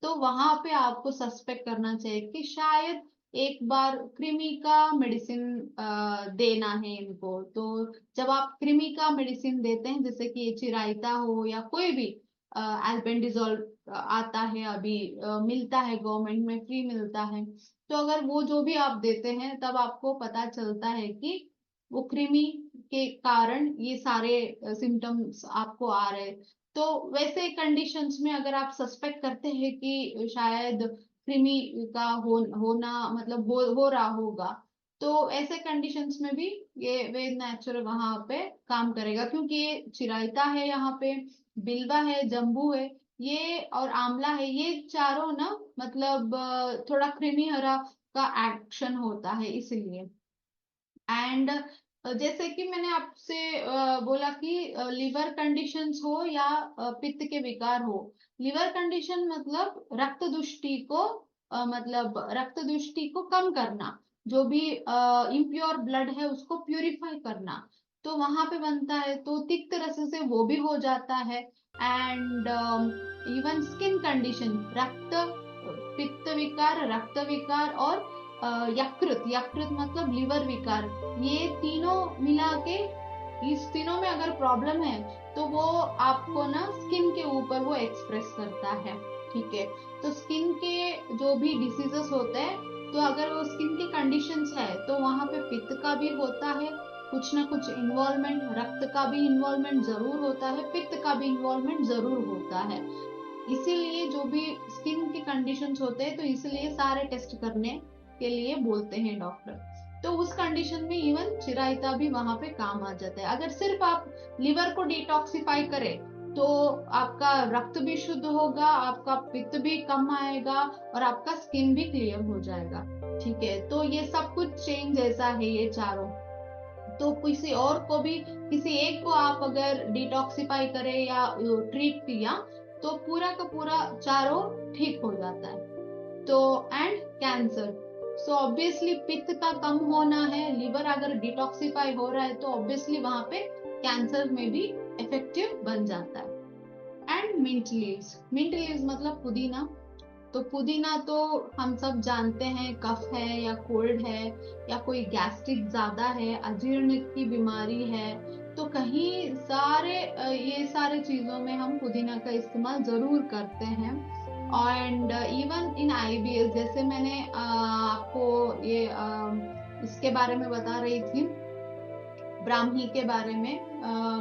S2: तो वहां पे आपको सस्पेक्ट करना चाहिए कि शायद एक बार कृमि का मेडिसिन देना है इनको। तो जब आप कृमि का मेडिसिन देते हैं, जैसे कि ये चिरायता हो या कोई भी एल्बेंडाजोल आता है अभी, मिलता है गवर्नमेंट में, फ्री मिलता है, तो अगर वो जो भी आप देते हैं तब आपको पता चलता है कि वो कृमि के कारण ये सारे सिम्टम्स आपको आ रहे हैं। तो वैसे कंडीशंस में अगर आप सस्पेक्ट करते हैं कि शायद कृमि का होना मतलब हो रहा होगा, तो ऐसे कंडीशंस में भी ये वेद नेचुरल वहां पे काम करेगा, क्योंकि ये चिरायता है, यहाँ पे बिल्वा है, जम्बू है, ये और आंवला है, ये चारों ना मतलब थोड़ा कृमि हरा का एक्शन होता है इसलिए। एंड जैसे कि मैंने आपसे बोला कि लिवर कंडीशंस हो या पित्त के विकार हो। लिवर कंडीशन मतलब रक्त दुष्टि को मतलब रक्त दुष्टि को कम करना, जो भी इम्प्योर ब्लड है उसको प्यूरिफाई करना, तो वहां पे बनता है, तो तिक्त रस से वो भी हो जाता है। एंड इवन स्किन कंडीशन, पित्त विकार, रक्त विकार और यकृत, यकृत मतलब लिवर विकार, ये तीनों मिला के, इस तीनों में अगर प्रॉब्लम है तो वो आपको ना स्किन के ऊपर वो एक्सप्रेस करता है। ठीक है, तो स्किन के जो भी डिसीजेस होते हैं, तो अगर वो स्किन के कंडीशंस है तो वहां पे पित्त का भी होता है कुछ ना कुछ इन्वॉल्वमेंट, रक्त का भी इन्वॉल्वमेंट जरूर होता है, पित्त का भी इन्वॉल्वमेंट जरूर होता है। इसीलिए जो भी स्किन के कंडीशंस होते हैं, तो इसीलिए सारे टेस्ट करने के लिए बोलते हैं डॉक्टर। तो उस कंडीशन में इवन चिरायता भी वहां पे काम आ जाता है। अगर सिर्फ आप लिवर को डिटॉक्सिफाई करें तो आपका रक्त भी शुद्ध होगा, आपका पित्त भी कम आएगा और आपका स्किन भी क्लियर हो जाएगा। ठीक है, तो ये सब कुछ चेंज ऐसा है ये चारों। तो किसी और को भी, किसी एक को आप अगर डिटॉक्सिफाई करें या ट्रीट किया, तो पूरा का पूरा चारों ठीक हो जाता है। तो एंड कैंसर, सो ऑब्वियसली पित्त का कम होना है, लिवर अगर डिटॉक्सिफाई हो रहा है तो ऑब्वियसली वहां पे कैंसर में भी इफेक्टिव बन जाता है। And mint leaves, mint leaves मतलब पुदीना। तो पुदीना तो हम सब जानते हैं, कफ है या कोल्ड है या कोई गैस्ट्रिक ज्यादा है, अजीर्ण की बीमारी है, तो कहीं सारे ये सारे चीजों में हम पुदीना का इस्तेमाल जरूर करते हैं। एंड इवन इन आईबीएस, जैसे मैंने आपको ये इसके बारे में बता रही थी, ब्राह्मी के बारे में,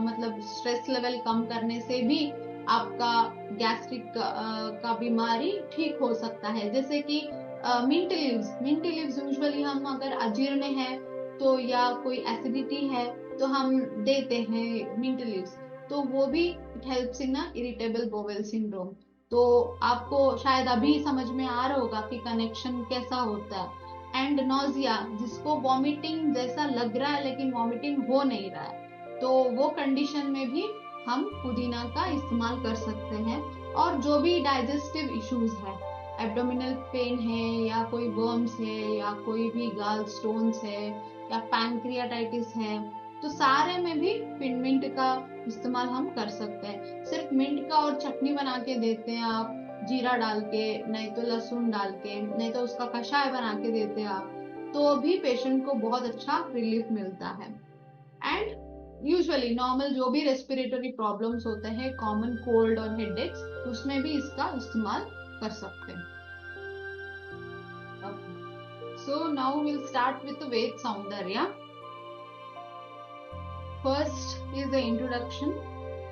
S2: मतलब स्ट्रेस लेवल कम करने से भी आपका गैस्ट्रिक का बीमारी ठीक हो सकता है। जैसे कि mint leaves, mint leaves usually हम अगर अजीर्ण है तो या कोई एसिडिटी है तो हम देते हैं मिंट लीव्स, तो वो भी it helps in irritable bowel syndrome. तो आपको शायद अभी समझ में आ रहा होगा कि कनेक्शन कैसा होता है। एंड नोजिया, जिसको वॉमिटिंग जैसा लग रहा है लेकिन वॉमिटिंग हो नहीं रहा है, तो वो कंडीशन में भी हम पुदीना का इस्तेमाल कर सकते हैं। और जो भी डाइजेस्टिव इश्यूज है, एब्डोमिनल पेन है या कोई वर्म्स है या कोई भी गाल स्टोन्स है या पैंक्रियाटाइटिस है, तो सारे में भी मिंट का इस्तेमाल हम कर सकते हैं। सिर्फ मिंट का और चटनी बना के देते हैं आप, जीरा डाल के, नहीं तो लहसुन डाल के, नहीं तो उसका कषाय बना के देते हैं आप, तो भी पेशेंट को बहुत अच्छा रिलीफ मिलता है। एंड यूजुअली नॉर्मल जो भी रेस्पिरेटरी प्रॉब्लम्स होते हैं, कॉमन कोल्ड और हेडेक्स, उसमें भी इसका इस्तेमाल कर सकते हैं। So now will start with Ved Saundarya. First is the introduction.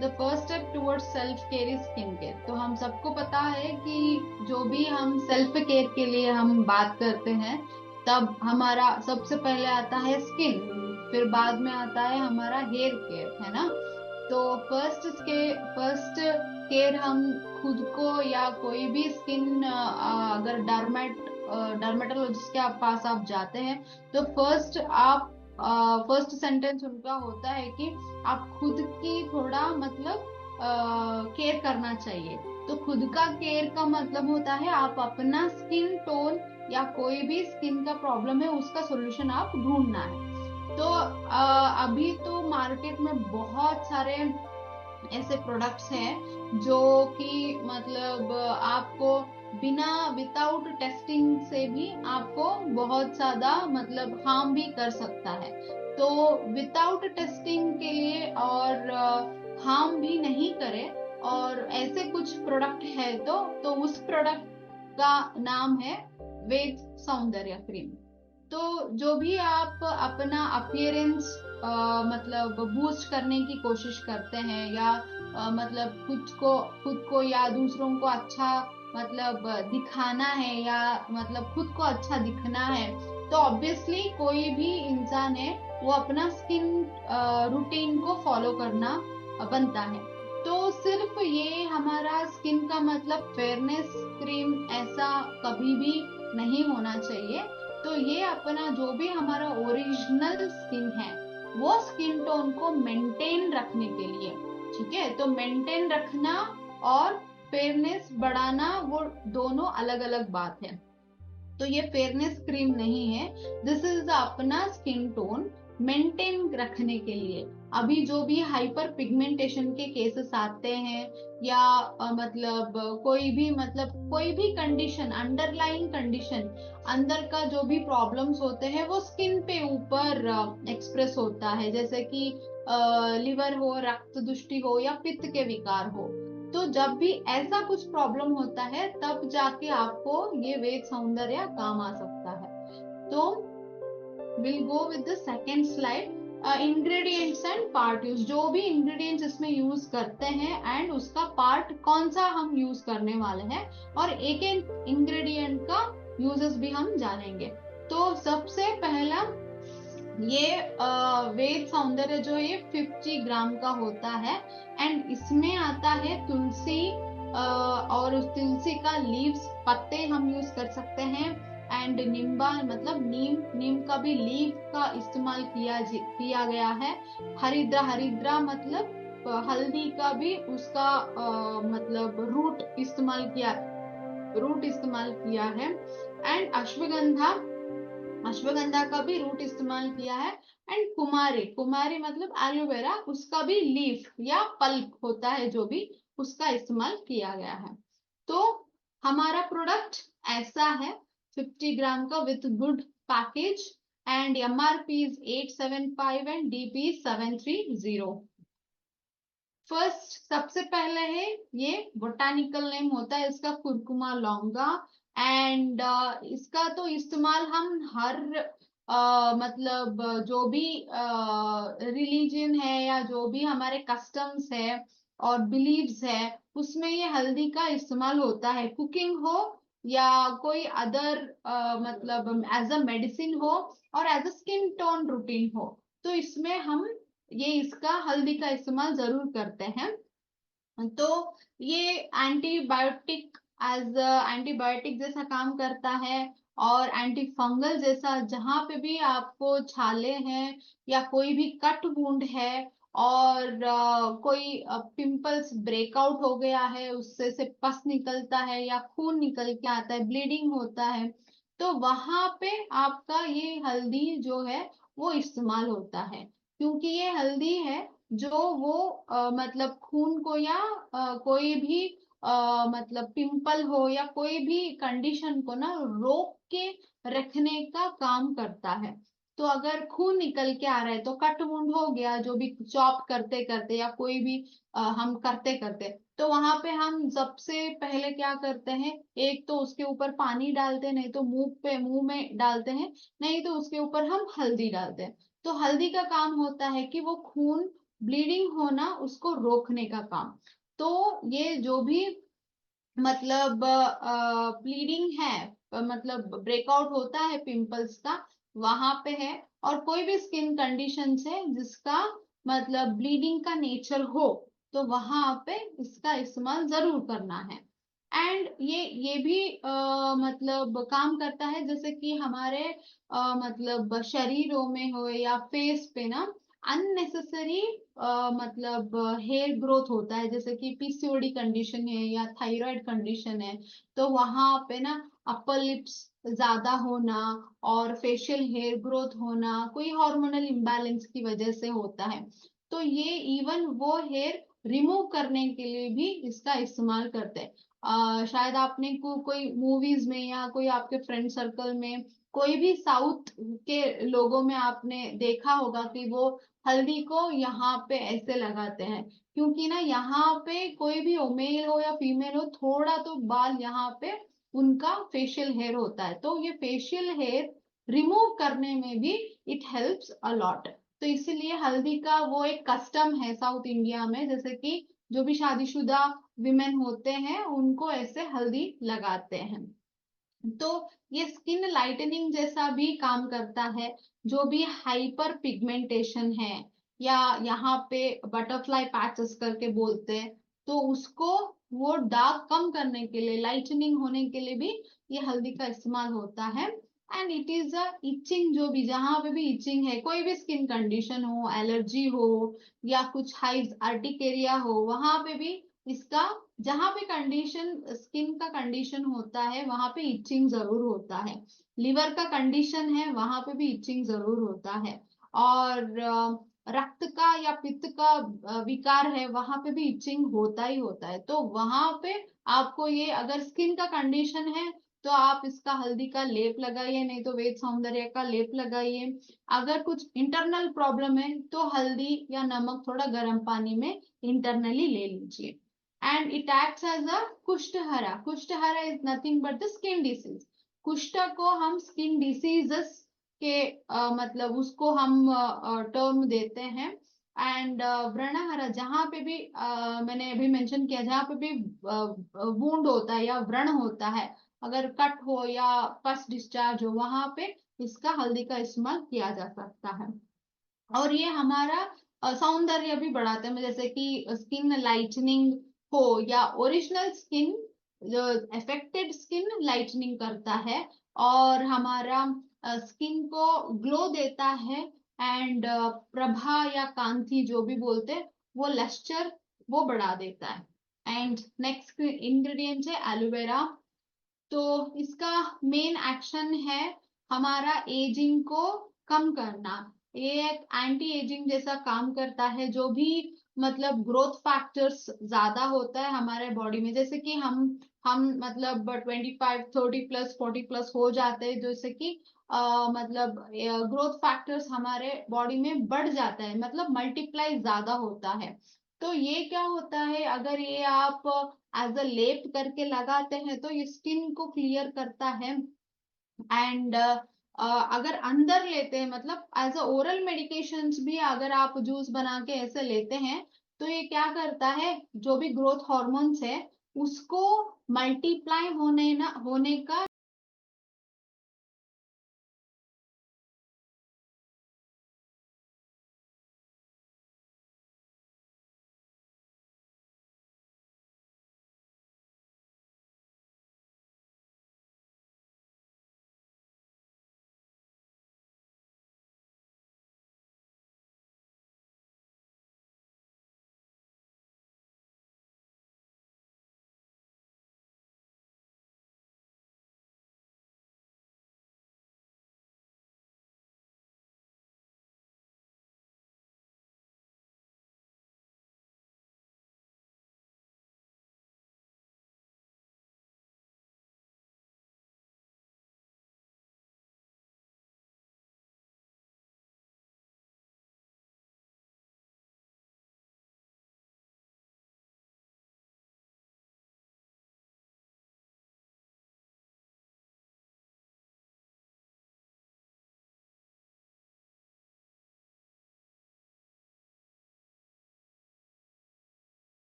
S2: The first step towards self care is skin care. तो हम सबको पता है कि जो भी हम सेल्फ केयर के लिए हम बात करते हैं, तब हमारा सबसे पहले आता है स्किन, फिर बाद में आता है हमारा हेयर केयर, है ना। तो फर्स्ट केयर हम खुद को या कोई भी स्किन, अगर डर्मेटोलॉजिस्ट के पास आप जाते हैं, तो फर्स्ट सेंटेंस उनका होता है कि आप खुद की थोड़ा मतलब केयर करना चाहिए। तो खुद का केयर का मतलब होता है आप अपना स्किन टोन या कोई भी स्किन का प्रॉब्लम है उसका सॉल्यूशन आप ढूंढना है। तो अभी तो मार्केट में बहुत सारे ऐसे प्रोडक्ट्स हैं जो कि मतलब आपको बिना विदाउट टेस्टिंग से भी आपको बहुत ज्यादा मतलब हार्म भी कर सकता है। तो विदाउट टेस्टिंग के लिए और हार्म भी नहीं करे, और ऐसे कुछ प्रोडक्ट है तो उस प्रोडक्ट का नाम है वेद सौंदर्य क्रीम। तो जो भी आप अपना अपीयरेंस मतलब बूस्ट करने की कोशिश करते हैं, या मतलब खुद को या दूसरों को अच्छा मतलब दिखाना है, या मतलब खुद को अच्छा दिखना है, तो ऑब्वियसली कोई भी इंसान है वो अपना स्किन रूटीन को फॉलो करना बनता है। तो सिर्फ ये हमारा स्किन का मतलब फेयरनेस क्रीम ऐसा कभी भी नहीं होना चाहिए। तो ये अपना जो भी हमारा ओरिजिनल स्किन है वो स्किन टोन को मेंटेन रखने के लिए। ठीक है, तो मेंटेन रखना और फेयरनेस बढ़ाना वो दोनों अलग अलग बात है। तो ये फेयरनेस क्रीम नहीं है, दिस इज अपना स्किन टोन मेंटेन रखने के लिए। अभी जो भी हाइपर पिगमेंटेशन के केसेस आते हैं या मतलब कोई भी कंडीशन, अंडरलाइंग कंडीशन, अंदर का जो भी प्रॉब्लम्स होते हैं वो स्किन पे ऊपर एक्सप्रेस होता है, जैसे कि लिवर हो, रक्त दुष्टि हो या पित्त के विकार हो। तो जब भी ऐसा कुछ प्रॉब्लम होता है तब जाके आपको ये वेद सौंदर्य काम आ सकता है। तो will go with the second slide, ingredients and part use. जो भी इंग्रेडिएंट्स इसमें यूज करते हैं एंड उसका पार्ट कौन सा हम यूज करने वाले हैं, और एक एक इंग्रेडिएंट का यूजेस भी हम जानेंगे। तो सबसे पहला, ये वेद सौंदर्य जो है ये 50 ग्राम का होता है एंड इसमें आता है तुलसी, और उस तुलसी का लीव्स, पत्ते हम यूज कर सकते हैं, एंड निम्बा मतलब नीम का भी लीव का इस्तेमाल किया गया है। हरिद्रा, हरिद्रा मतलब हल्दी का भी उसका मतलब रूट इस्तेमाल किया है। एंड अश्वगंधा, अश्वगंधा का भी रूट इस्तेमाल किया है। एंड कुमारी, कुमारी मतलब एलोवेरा, उसका भी लीफ या पल्प होता है जो भी, उसका इस्तेमाल किया गया है। तो हमारा प्रोडक्ट ऐसा है 50 ग्राम का with good package and MRP is 875 and DP 730। First, सबसे पहले है, ये बोटानिकल नेम होता है इसका कुरकुमा लौंगा, एंड इसका तो इस्तेमाल हम हर मतलब जो भी रिलीजन है या जो भी हमारे कस्टम्स है और बिलीव्स है उसमें ये हल्दी का इस्तेमाल होता है, कुकिंग हो या कोई अदर मतलब एज अ मेडिसिन हो और as a skin tone routine हो, तो इसमें हम ये इसका हल्दी का इस्तेमाल जरूर करते हैं। तो ये एंटीबायोटिक, एज एंटीबायोटिक जैसा काम करता है और एंटी फंगल जैसा, जहां पे भी आपको छाले हैं या कोई भी कट वुंड है और कोई पिंपल्स ब्रेकआउट हो गया है, उससे से पस निकलता है या खून निकल के आता है, ब्लीडिंग होता है, तो वहां पे आपका ये हल्दी जो है वो इस्तेमाल होता है। क्योंकि ये हल्दी है जो वो मतलब खून को या कोई भी मतलब पिंपल हो या कोई भी कंडीशन को ना रोक के रखने का काम करता है। तो अगर खून निकल के आ रहा है तो कट वुंड हो गया, जो भी चॉप करते करते या कोई भी हम करते करते, तो वहां पे हम सबसे पहले क्या करते हैं, एक तो उसके ऊपर पानी डालते हैं, नहीं तो मुंह में डालते हैं, नहीं तो उसके ऊपर हम हल्दी डालते हैं। तो हल्दी का काम होता है कि वो खून ब्लीडिंग होना उसको रोकने का काम। तो ये जो भी मतलब ब्लीडिंग है, मतलब ब्रेकआउट होता है पिंपल्स का, वहां पे है, और कोई भी स्किन कंडीशन है जिसका मतलब ब्लीडिंग का नेचर हो, तो वहां पे इसका इस्तेमाल जरूर करना है। एंड ये भी मतलब काम करता है, जैसे कि हमारे मतलब शरीरों में हो या फेस पे ना अननेसेसरी मतलब हेयर ग्रोथ होता है, जैसे कि PCOD कंडीशन है या थायराइड कंडीशन है, तो वहां पे ना अपर लिप्स ज्यादा होना और फेशियल हेयर ग्रोथ होना कोई हार्मोनल इम्बैलेंस की वजह से होता है। तो ये इवन वो हेयर रिमूव करने के लिए भी इसका इस्तेमाल करते हैं। शायद आपने कोई मूवीज में या कोई आपके फ्रेंड सर्कल में कोई भी साउथ के लोगों में आपने देखा होगा कि वो हल्दी को यहाँ पे ऐसे लगाते हैं, क्योंकि ना यहाँ पे कोई भी हो, मेल हो या फीमेल हो, थोड़ा तो बाल यहाँ पे उनका फेशियल हेयर होता है, तो ये फेशियल हेयर रिमूव करने में भी इट हेल्प्स अ लॉट। तो इसीलिए हल्दी का वो एक कस्टम है साउथ इंडिया में, जैसे कि जो भी शादीशुदा विमेन होते हैं उनको ऐसे हल्दी लगाते हैं। तो ये स्किन लाइटनिंग जैसा भी काम करता है, जो भी हाइपर पिगमेंटेशन है या यहाँ पे बटरफ्लाई पैचेस करके बोलते हैं, तो उसको वो दाग कम करने के लिए, लाइटनिंग होने के लिए भी ये हल्दी का इस्तेमाल होता है। And it is a itching, जो भी जहां पे भी इचिंग है, कोई भी स्किन कंडीशन हो, एलर्जी हो या कुछ हाइव्स अर्टिकेरिया हो, वहां पे भी इसका, जहां पे कंडीशन स्किन का कंडीशन होता है वहां पे इचिंग जरूर होता है। लिवर का कंडीशन है वहां पे भी इचिंग जरूर होता है। और रक्त का या पित्त का विकार है वहां पे भी इचिंग होता ही होता है। तो वहां पे आपको ये, अगर स्किन का कंडीशन है तो आप इसका हल्दी का लेप लगाइए, नहीं तो वेद सौंदर्य का लेप लगाइए। अगर कुछ इंटरनल प्रॉब्लम है तो हल्दी या नमक थोड़ा गर्म पानी में इंटरनली ले लीजिए। And it acts as a कुष्ठहरा। कुष्ठहरा is nothing but the skin disease. कुष्ठ को हम स्किन डिसीजेस के मतलब उसको हम टर्म देते हैं। एंड व्रणहरा, जहां पे भी मैंने अभी मेंशन किया, जहां पे भी वुंड होता है या व्रण होता है, अगर कट हो या पस डिस्चार्ज हो, वहां पे इसका हल्दी का इस्तेमाल किया जा सकता है। और ये हमारा सौंदर्य भी बढ़ाते हैं, जैसे कि स्किन लाइटनिंग हो या original skin, affected skin lightening करता है और हमारा स्किन को ग्लो देता है। एंड प्रभा या कांति जो भी बोलते हैं, वो लस्टर वो बढ़ा देता है। एंड नेक्स्ट इंग्रेडिएंट है एलोवेरा। तो इसका मेन एक्शन है हमारा एजिंग को कम करना। ये एक एंटी एजिंग जैसा काम करता है। जो भी मतलब ग्रोथ फैक्टर्स ज्यादा होता है हमारे बॉडी में, जैसे कि हम मतलब 25 30 प्लस 40 प्लस हो जाते हैं, जैसे कि मतलब ग्रोथ फैक्टर्स हमारे बॉडी में बढ़ जाता है, मतलब मल्टीप्लाई ज्यादा होता है। तो ये क्या होता है, अगर ये आप एज अ लेप करके लगाते हैं तो ये स्किन को क्लियर करता है। एंड अगर अंदर लेते हैं, मतलब एज अ ओरल मेडिकेशंस भी अगर आप जूस बना के ऐसे लेते हैं, तो ये क्या करता है, जो भी ग्रोथ हार्मोन्स है उसको मल्टीप्लाई होने का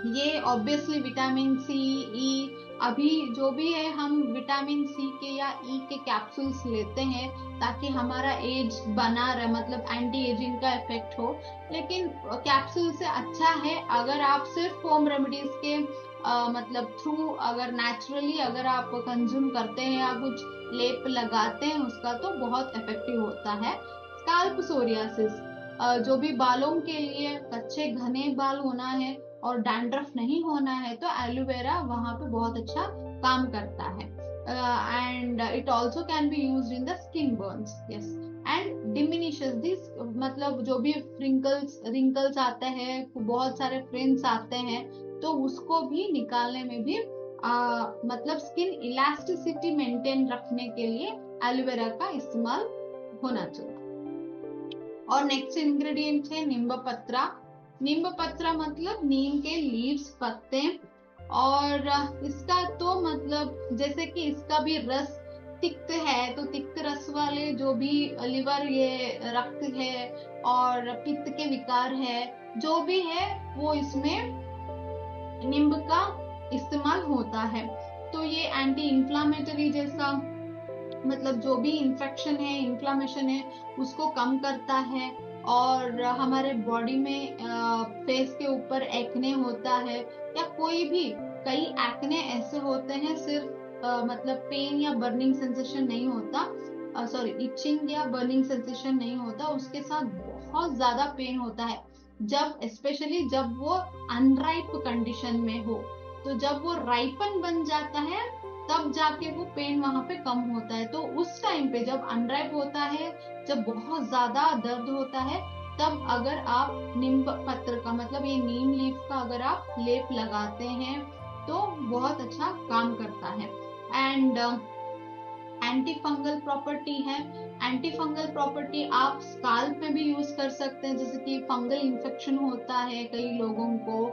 S2: ये ऑब्वियसली विटामिन सी, ई, अभी जो भी है हम विटामिन सी के या ई के कैप्सूल्स लेते हैं ताकि हमारा एज बना रहे, मतलब एंटी एजिंग का इफेक्ट हो। लेकिन कैप्सूल से अच्छा है अगर आप सिर्फ होम रेमेडीज के मतलब थ्रू, अगर नेचुरली अगर आप कंज्यूम करते हैं या कुछ लेप लगाते हैं उसका, तो बहुत इफेक्टिव होता है। स्काल्प सोरियासिस, जो भी बालों के लिए कच्चे घने बाल होना है और डैंड्रफ नहीं होना है, तो एलोवेरा वहां पे बहुत अच्छा काम करता है। and it also can be used in the skin burns. Yes, and diminishes this, मतलब जो भी wrinkles आते हैं, बहुत सारे फ्रिंज आते हैं, तो उसको भी निकालने में भी मतलब स्किन इलास्टिसिटी मेंटेन रखने के लिए एलोवेरा का इस्तेमाल होना चाहिए। और नेक्स्ट इंग्रेडिएंट है नींब पत्रा। नींब पत्रा मतलब नीम के लीव्स, पत्ते। और इसका तो मतलब जैसे कि इसका भी रस तिक्त है, तो तिक्त रस वाले जो भी लिवर, ये रक्त है और पित्त के विकार है, जो भी है वो इसमें नींब का इस्तेमाल होता है। तो ये एंटी इंफ्लामेटरी जैसा, मतलब जो भी इन्फेक्शन है, इन्फ्लामेशन है, उसको कम करता है। और हमारे बॉडी में फेस के ऊपर एक्ने होता है, या कोई भी, कई एक्ने ऐसे होते हैं सिर्फ मतलब पेन या बर्निंग सेंसेशन नहीं होता, सॉरी इचिंग या बर्निंग सेंसेशन नहीं होता, उसके साथ बहुत ज्यादा पेन होता है, जब स्पेशली जब वो अनराइप कंडीशन में हो। तो जब वो राइपन बन जाता है, तब जाके वो पेन वहां पे कम होता है। तो उस टाइम पे जब अनराइप होता है, जब बहुत ज्यादा दर्द होता है, तब अगर आप नीम पत्र का, मतलब ये नीम लीफ का अगर आप लेप लगाते हैं, तो बहुत अच्छा काम करता है। एंड एंटी फंगल प्रॉपर्टी है। एंटी फंगल प्रॉपर्टी आप स्काल्प में भी यूज कर सकते हैं, जैसे कि फंगल इन्फेक्शन होता है कई लोगों को,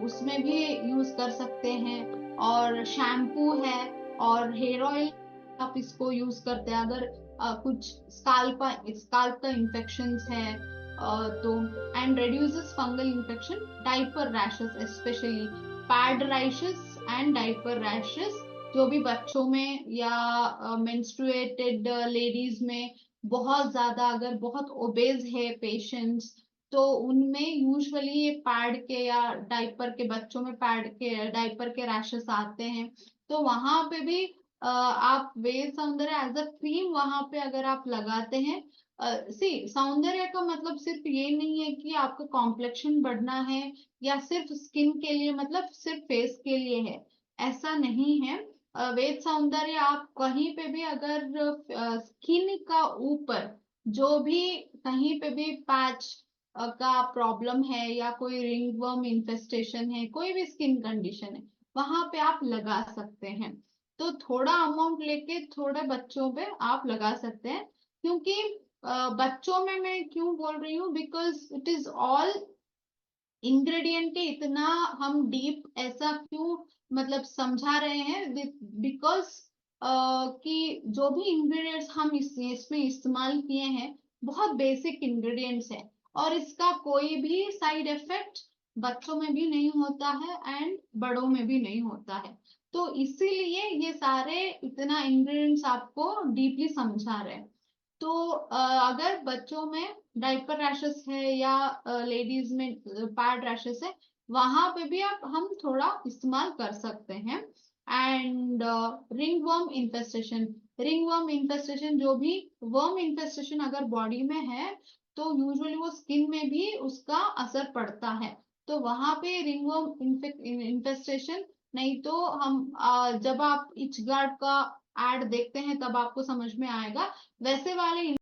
S2: उसमें भी यूज कर सकते हैं। और शैम्पू है और हेयर ऑयल, आप इसको यूज करते हैं अगर कुछ स्काल्प का इन्फेक्शन है तो। And reduces fungal infection, diaper rashes specially, pad rashes and diaper rashes, जो भी बच्चों में या मेंस्ट्रुएटेड लेडीज में बहुत ज्यादा, अगर बहुत ओबेज है पेशेंट्स, तो उनमें यूजुअली ये पैड के या डाइपर के, बच्चों में पैड के डाइपर के रैशेस आते हैं। तो वहां पे भी आप वेद सौंदर्य एज अ क्रीम वहां पे अगर आप लगाते हैं, सी सौंदर्य का मतलब सिर्फ ये नहीं है कि आपका कॉम्प्लेक्शन बढ़ना है या सिर्फ स्किन के लिए, मतलब सिर्फ फेस के लिए है, ऐसा नहीं है। वेद सौंदर्य आप कहीं पे भी अगर स्किन का ऊपर जो भी कहीं पे भी पैच का प्रॉब्लम है या कोई रिंगवर्म इन्फेस्टेशन है, कोई भी स्किन कंडीशन है, वहां पे आप लगा सकते हैं। तो थोड़ा अमाउंट लेके थोड़े बच्चों पे आप लगा सकते हैं, क्योंकि बच्चों में मैं क्यों बोल रही हूँ, because it is all ingredient के इतना हम डीप ऐसा क्यों मतलब समझा रहे हैं, बिकॉज कि जो भी इंग्रेडिएंट्स हम इसमें इस्तेमाल किए हैं, बहुत बेसिक इंग्रेडिएंट्स है, और इसका कोई भी साइड इफेक्ट बच्चों में भी नहीं होता है एंड बड़ों में भी नहीं होता है। तो इसीलिए ये सारे इतना इंग्रेडिएंट्स आपको डीपली समझा रहे हैं। तो अगर बच्चों में डाइपर रैशेस है या लेडीज में पैड रैशेस है, वहां पे भी आप हम थोड़ा इस्तेमाल कर सकते हैं। एंड रिंग वर्म इन्फेस्टेशन, जो भी वर्म इन्फेस्टेशन अगर बॉडी में है, तो यूजुअली वो स्किन में भी उसका असर पड़ता है। तो वहां पे रिंग वर्म इन्फेस्टेशन, नहीं तो हम जब आप इच गार्ड का एड देखते हैं तब आपको समझ में आएगा, वैसे वाले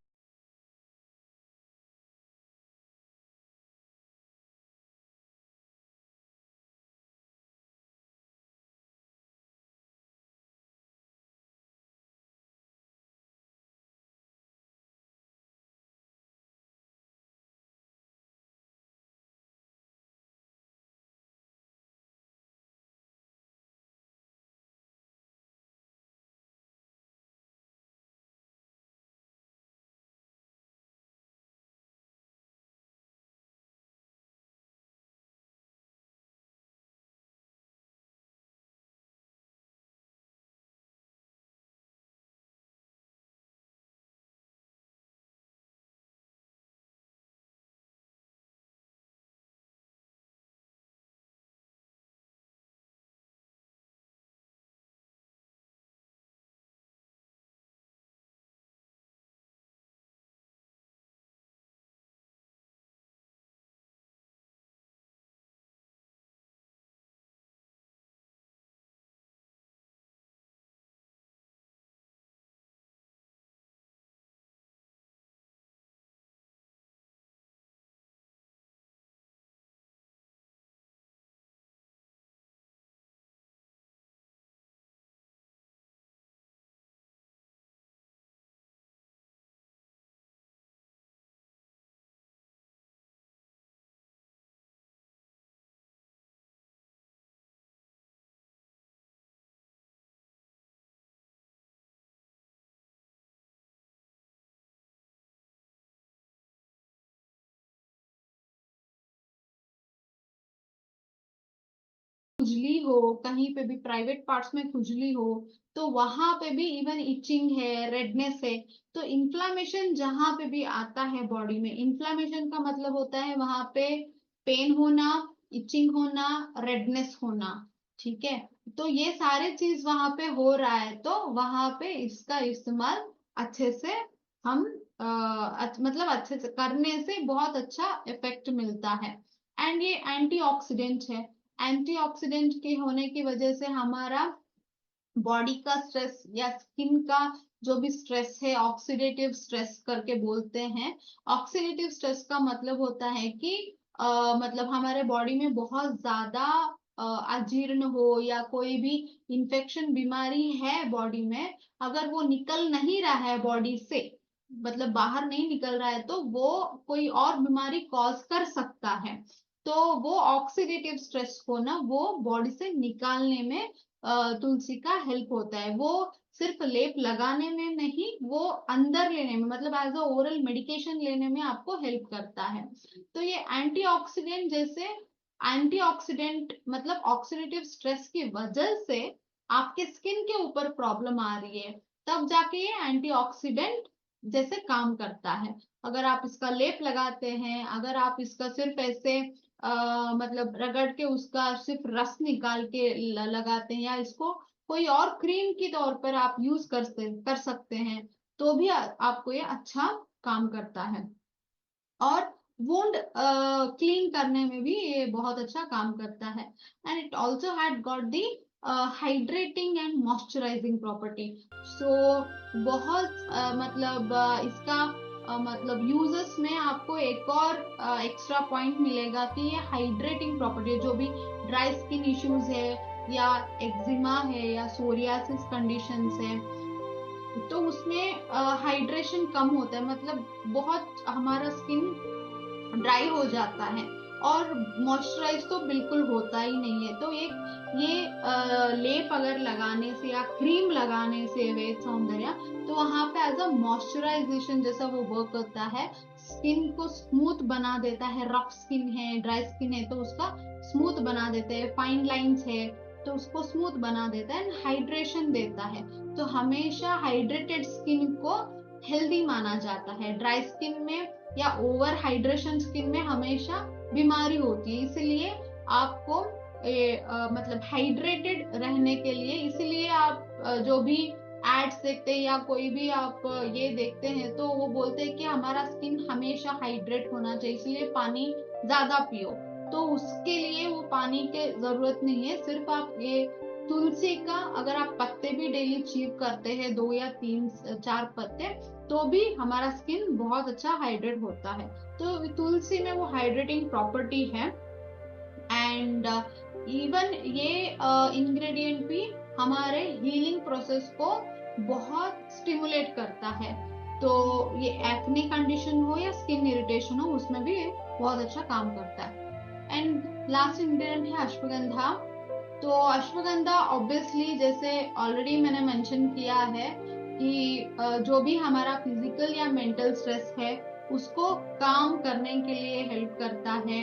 S2: खुजली हो, कहीं पे भी प्राइवेट पार्ट्स में खुजली हो, तो वहां पे भी इवन इचिंग है, रेडनेस है, तो इन्फ्लामेशन जहां पे भी आता है बॉडी में, इन्फ्लामेशन का मतलब होता है वहां पे पेन होना, इचिंग होना, रेडनेस होना, ठीक है। तो ये सारे चीज वहां पे हो रहा है, तो वहां पे इसका इस्तेमाल अच्छे से हम मतलब अच्छे से करने से बहुत अच्छा इफेक्ट मिलता है। एंड ये एंटीऑक्सीडेंट है। एंटीऑक्सीडेंट के होने की वजह से हमारा बॉडी का स्ट्रेस या स्किन का जो भी स्ट्रेस है, ऑक्सीडेटिव स्ट्रेस करके बोलते हैं। ऑक्सीडेटिव स्ट्रेस का मतलब होता है कि मतलब हमारे बॉडी में बहुत ज्यादा अजीर्ण हो या कोई भी इंफेक्शन बीमारी है बॉडी में, अगर वो निकल नहीं रहा है बॉडी से, मतलब बाहर नहीं निकल रहा है, तो वो कोई और बीमारी कॉज कर सकता है। तो वो ऑक्सीडेटिव स्ट्रेस को ना वो बॉडी से निकालने में तुलसी का हेल्प होता है। वो सिर्फ लेप लगाने में नहीं, वो अंदर लेने में, मतलब एज अ ओरल मेडिकेशन लेने में आपको हेल्प करता है। तो ये एंटीऑक्सीडेंट जैसे, एंटीऑक्सीडेंट मतलब ऑक्सीडेटिव स्ट्रेस की वजह से आपके स्किन के ऊपर प्रॉब्लम आ रही है, तब जाके ये एंटीऑक्सीडेंट जैसे काम करता है। अगर आप इसका लेप लगाते हैं, अगर आप इसका सिर्फ ऐसे मतलब रगड़ के उसका सिर्फ रस निकाल के लगाते हैं, या इसको कोई और क्रीम की तौर पर आप यूज कर सकते हैं, तो भी आपको ये अच्छा काम करता है। और वुंड क्लीन करने में भी ये बहुत अच्छा काम करता है। And it also had got the hydrating and moisturising property. So बहुत मतलब इसका मतलब यूजेस में आपको एक और एक्स्ट्रा पॉइंट मिलेगा कि ये हाइड्रेटिंग प्रॉपर्टी है। जो भी ड्राई स्किन इश्यूज है, या एक्जिमा है, या सोरियासिस कंडीशंस है, तो उसमें हाइड्रेशन कम होता है, मतलब बहुत हमारा स्किन ड्राई हो जाता है, और मॉइस्चराइज तो बिल्कुल होता ही नहीं है। तो ये लेप अगर लगाने से या क्रीम लगाने से वेद सौंदर्य, तो वहां पे एज अ मॉइस्चराइजेशन जैसा वो वर्क करता है, स्किन को स्मूथ बना देता है। रफ स्किन है, ड्राई स्किन है, तो उसका स्मूथ बना देते हैं। फाइन लाइंस है, तो उसको स्मूथ बना देता है, एंड हाइड्रेशन देता है। तो हमेशा हाइड्रेटेड स्किन को हेल्दी माना जाता है। ड्राई स्किन में या ओवर हाइड्रेशन स्किन में हमेशा बीमारी होती है। इसलिए आपको मतलब हाइड्रेटेड रहने के लिए, इसलिए आप जो भी एड्स देखते हैं या कोई भी आप ये देखते हैं, तो वो बोलते हैं कि हमारा स्किन हमेशा हाइड्रेट होना चाहिए, इसलिए पानी ज्यादा पियो। तो उसके लिए वो पानी की जरूरत नहीं है, सिर्फ आप ये तुलसी का अगर आप पत्ते भी डेली चीव करते हैं, 2 या 3 4 पत्ते, तो भी हमारा स्किन बहुत अच्छा हाइड्रेट होता है। तो तुलसी में वो हाइड्रेटिंग प्रॉपर्टी है। एंड इवन ये इंग्रेडिएंट भी हमारे हीलिंग प्रोसेस को बहुत स्टिमुलेट करता है। तो ये एक्ने कंडीशन हो या स्किन इरिटेशन हो, उसमें भी ये बहुत अच्छा काम करता है। एंड लास्ट इंग्रेडिएंट है अश्वगंधा। तो अश्वगंधा ऑब्वियसली जैसे ऑलरेडी मैंने मेंशन किया है कि जो भी हमारा फिजिकल या मेंटल स्ट्रेस है, उसको काम करने के लिए हेल्प करता है।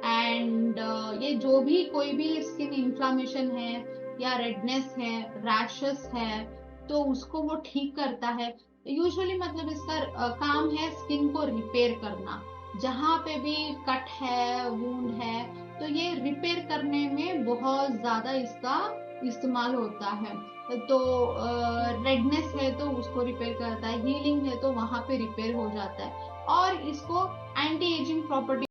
S2: एंड ये जो भी कोई भी स्किन इन्फ्लामेशन है, या रेडनेस है, रैशेस है, तो उसको वो ठीक करता है। यूजुअली मतलब इसका काम है स्किन को रिपेयर करना। जहां पे भी कट है, वूंड है, तो ये रिपेयर करने में बहुत ज्यादा इसका इस्तेमाल होता है। तो रेडनेस है तो उसको रिपेयर करता है, हीलिंग है तो वहां पे रिपेयर हो जाता है, और इसको एंटी एजिंग प्रॉपर्टी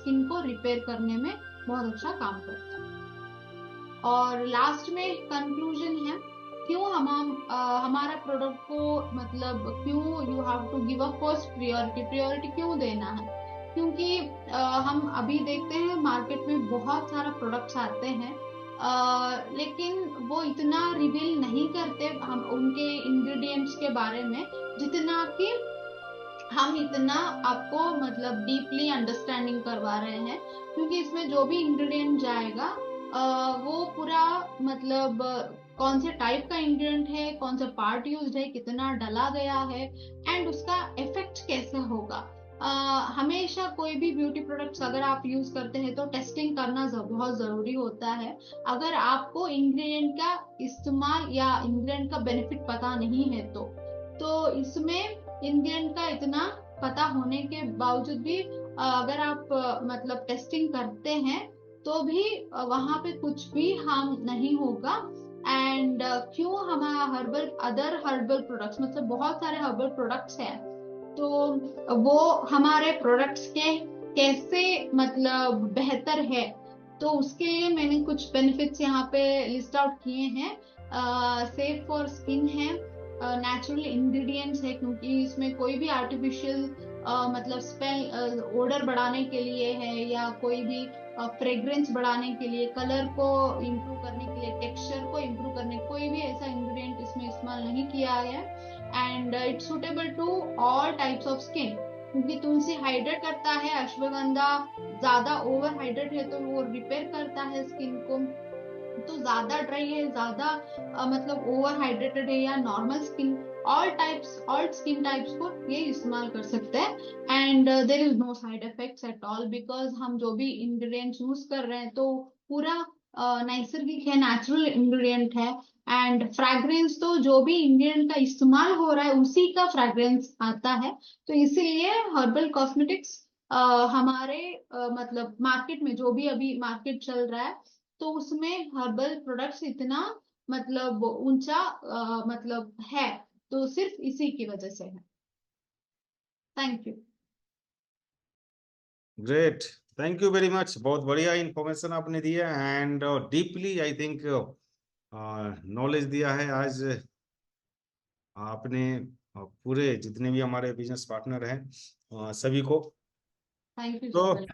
S2: स्किन को रिपेयर करने में बहुत अच्छा काम करता है। और लास्ट में कंक्लूजन है, क्यों हमारा प्रोडक्ट को मतलब क्यों you have to give a first priority क्यों देना है? क्योंकि हम अभी देखते हैं मार्केट में बहुत सारा प्रोडक्ट्स आते हैं, लेकिन वो इतना रिवील नहीं करते हम उनके इंग्रेडिएंट्स के बारे में, जितना कि हम इतना आपको मतलब डीपली अंडरस्टैंडिंग करवा रहे हैं। क्योंकि इसमें जो भी इंग्रेडिएंट जाएगा वो पूरा मतलब कौन से टाइप का इंग्रेडिएंट है, कौन सा पार्ट यूज्ड है, कितना डाला गया है, एंड उसका इफेक्ट कैसे होगा। हमेशा कोई भी ब्यूटी प्रोडक्ट्स अगर आप यूज करते हैं तो टेस्टिंग करना बहुत जरूरी होता है। अगर आपको इंग्रेडिएंट का इस्तेमाल या इंग्रेडिएंट का बेनिफिट पता नहीं है तो इसमें इंग्रेडिएंट का इतना पता होने के बावजूद भी अगर आप मतलब टेस्टिंग करते हैं तो भी वहां पे कुछ भी हार्म नहीं होगा। एंड क्यों हमारा अदर हर्बल प्रोडक्ट्स मतलब बहुत सारे हर्बल प्रोडक्ट्स हैं, तो वो हमारे प्रोडक्ट्स के कैसे मतलब बेहतर है, तो उसके लिए मैंने कुछ बेनिफिट्स यहाँ पे लिस्ट आउट किए हैं। सेफ फॉर स्किन है, नेचुरल इंग्रेडिएंट्स है क्योंकि इसमें कोई भी आर्टिफिशियल मतलब स्मेल ओडर बढ़ाने के लिए है या कोई भी फ्रेग्रेंस बढ़ाने के लिए, कलर को इम्प्रूव करने के लिए, टेक्सचर को इम्प्रूव करने, कोई भी ऐसा इंग्रेडिएंट इसमें इस्तेमाल नहीं किया गया है। And it's suitable to all types of skin, क्योंकि तुलसी हाइड्रेट करता है, अश्वगंधा ज्यादा ओवर हाइड्रेट है तो वो रिपेयर करता है स्किन को। तो ज्यादा ड्राई है, ज्यादा मतलब ओवर हाइड्रेटेड है या normal skin, all skin types को ये इस्तेमाल कर सकते हैं। And there is no side effects at all, because हम जो भी इंग्रेडिएंट्स यूज कर रहे हैं तो पूरा नैसर्गिक है, नेचुरल इंग्रेडिएंट है। एंड फ्रैग्रेंस तो जो भी इंग्रेडिएंट का इस्तेमाल हो रहा है उसी का फ्रैग्रेंस आता है। तो इसीलिए हर्बल कॉस्मेटिक्स हमारे मतलब मार्केट में जो भी अभी मार्केट चल रहा है तो उसमें हर्बल प्रोडक्ट्स इतना मतलब ऊंचा मतलब है, तो सिर्फ इसी की वजह से है। Thank you.
S1: Great, thank you very much. बहुत बढ़िया इंफॉर्मेशन आपने दिया and deeply I think knowledge दिया है आज आपने पूरे जितने भी हमारे बिजनेस पार्टनर हैं सभी को।
S2: थैंक यू
S1: तो
S2: सर।